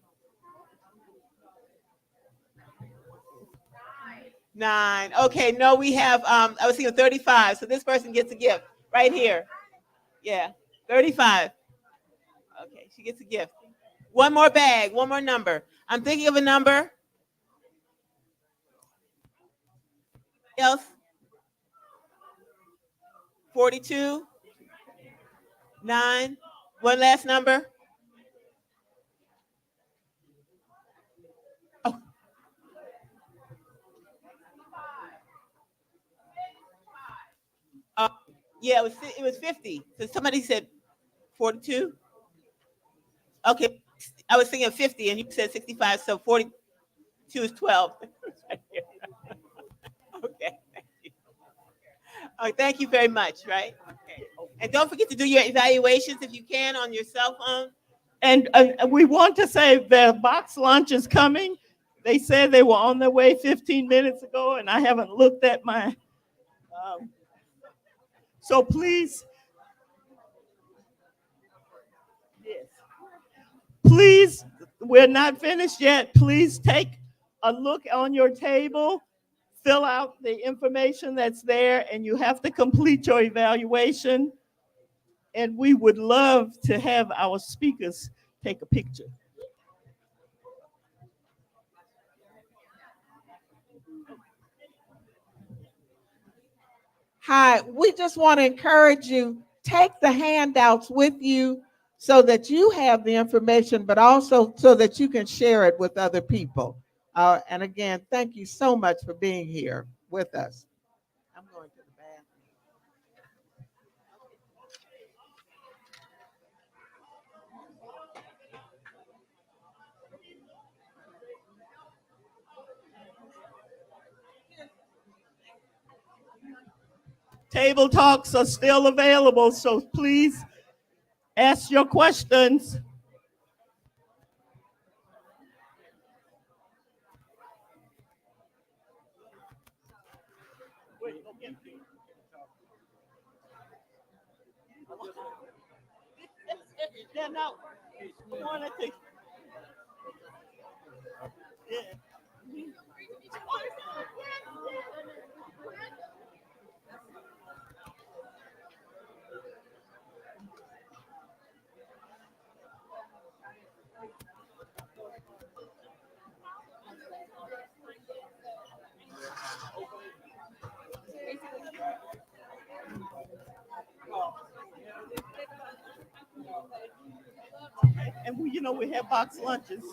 9. Okay, no, we have I was thinking 35. So this person gets a gift right here. Yeah, 35. Okay, she gets a gift. One more bag, one more number. I'm thinking of a number. Else? 42. 9. One last number. Oh. Yeah, it was 50. So somebody said 42. Okay, I was thinking of 50 and you said 65, so 42 is 12. Okay, thank you. Oh, thank you very much, right? Okay. And don't forget to do your evaluations if you can on your cell phone. And we want to say the box lunch is coming. They said they were on their way 15 minutes ago, and I haven't looked at my. So please, yes, please, we're not finished yet. Please take a look on your table, fill out the information that's there, and you have to complete your evaluation. And we would love to have our speakers take a picture. Hi, we just want to encourage you, take the handouts with you so that you have the information, but also so that you can share it with other people. And again, thank you so much for being here with us. I'm going to the bathroom. Table talks are still available, so please ask your questions. Yeah, no, we wanted to. Yeah. And we, we have box lunches.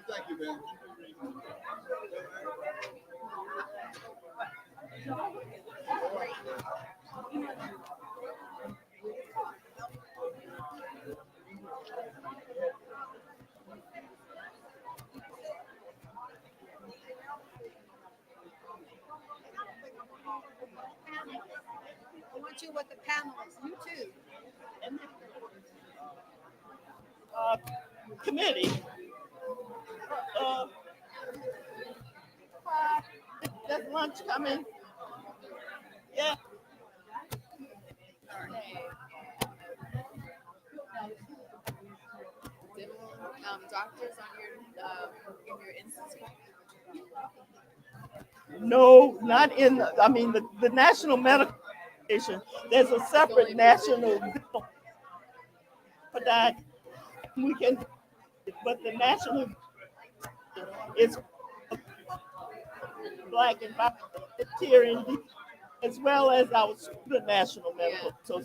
Thank you, man. I want you with the panelists, you too. Committee. There's lunch coming. Yeah. Doctors on in your institute? No, not in, the National Medical Association. There's a separate national for that. We can, but the national is Black and volunteering, as well as our student national medical. So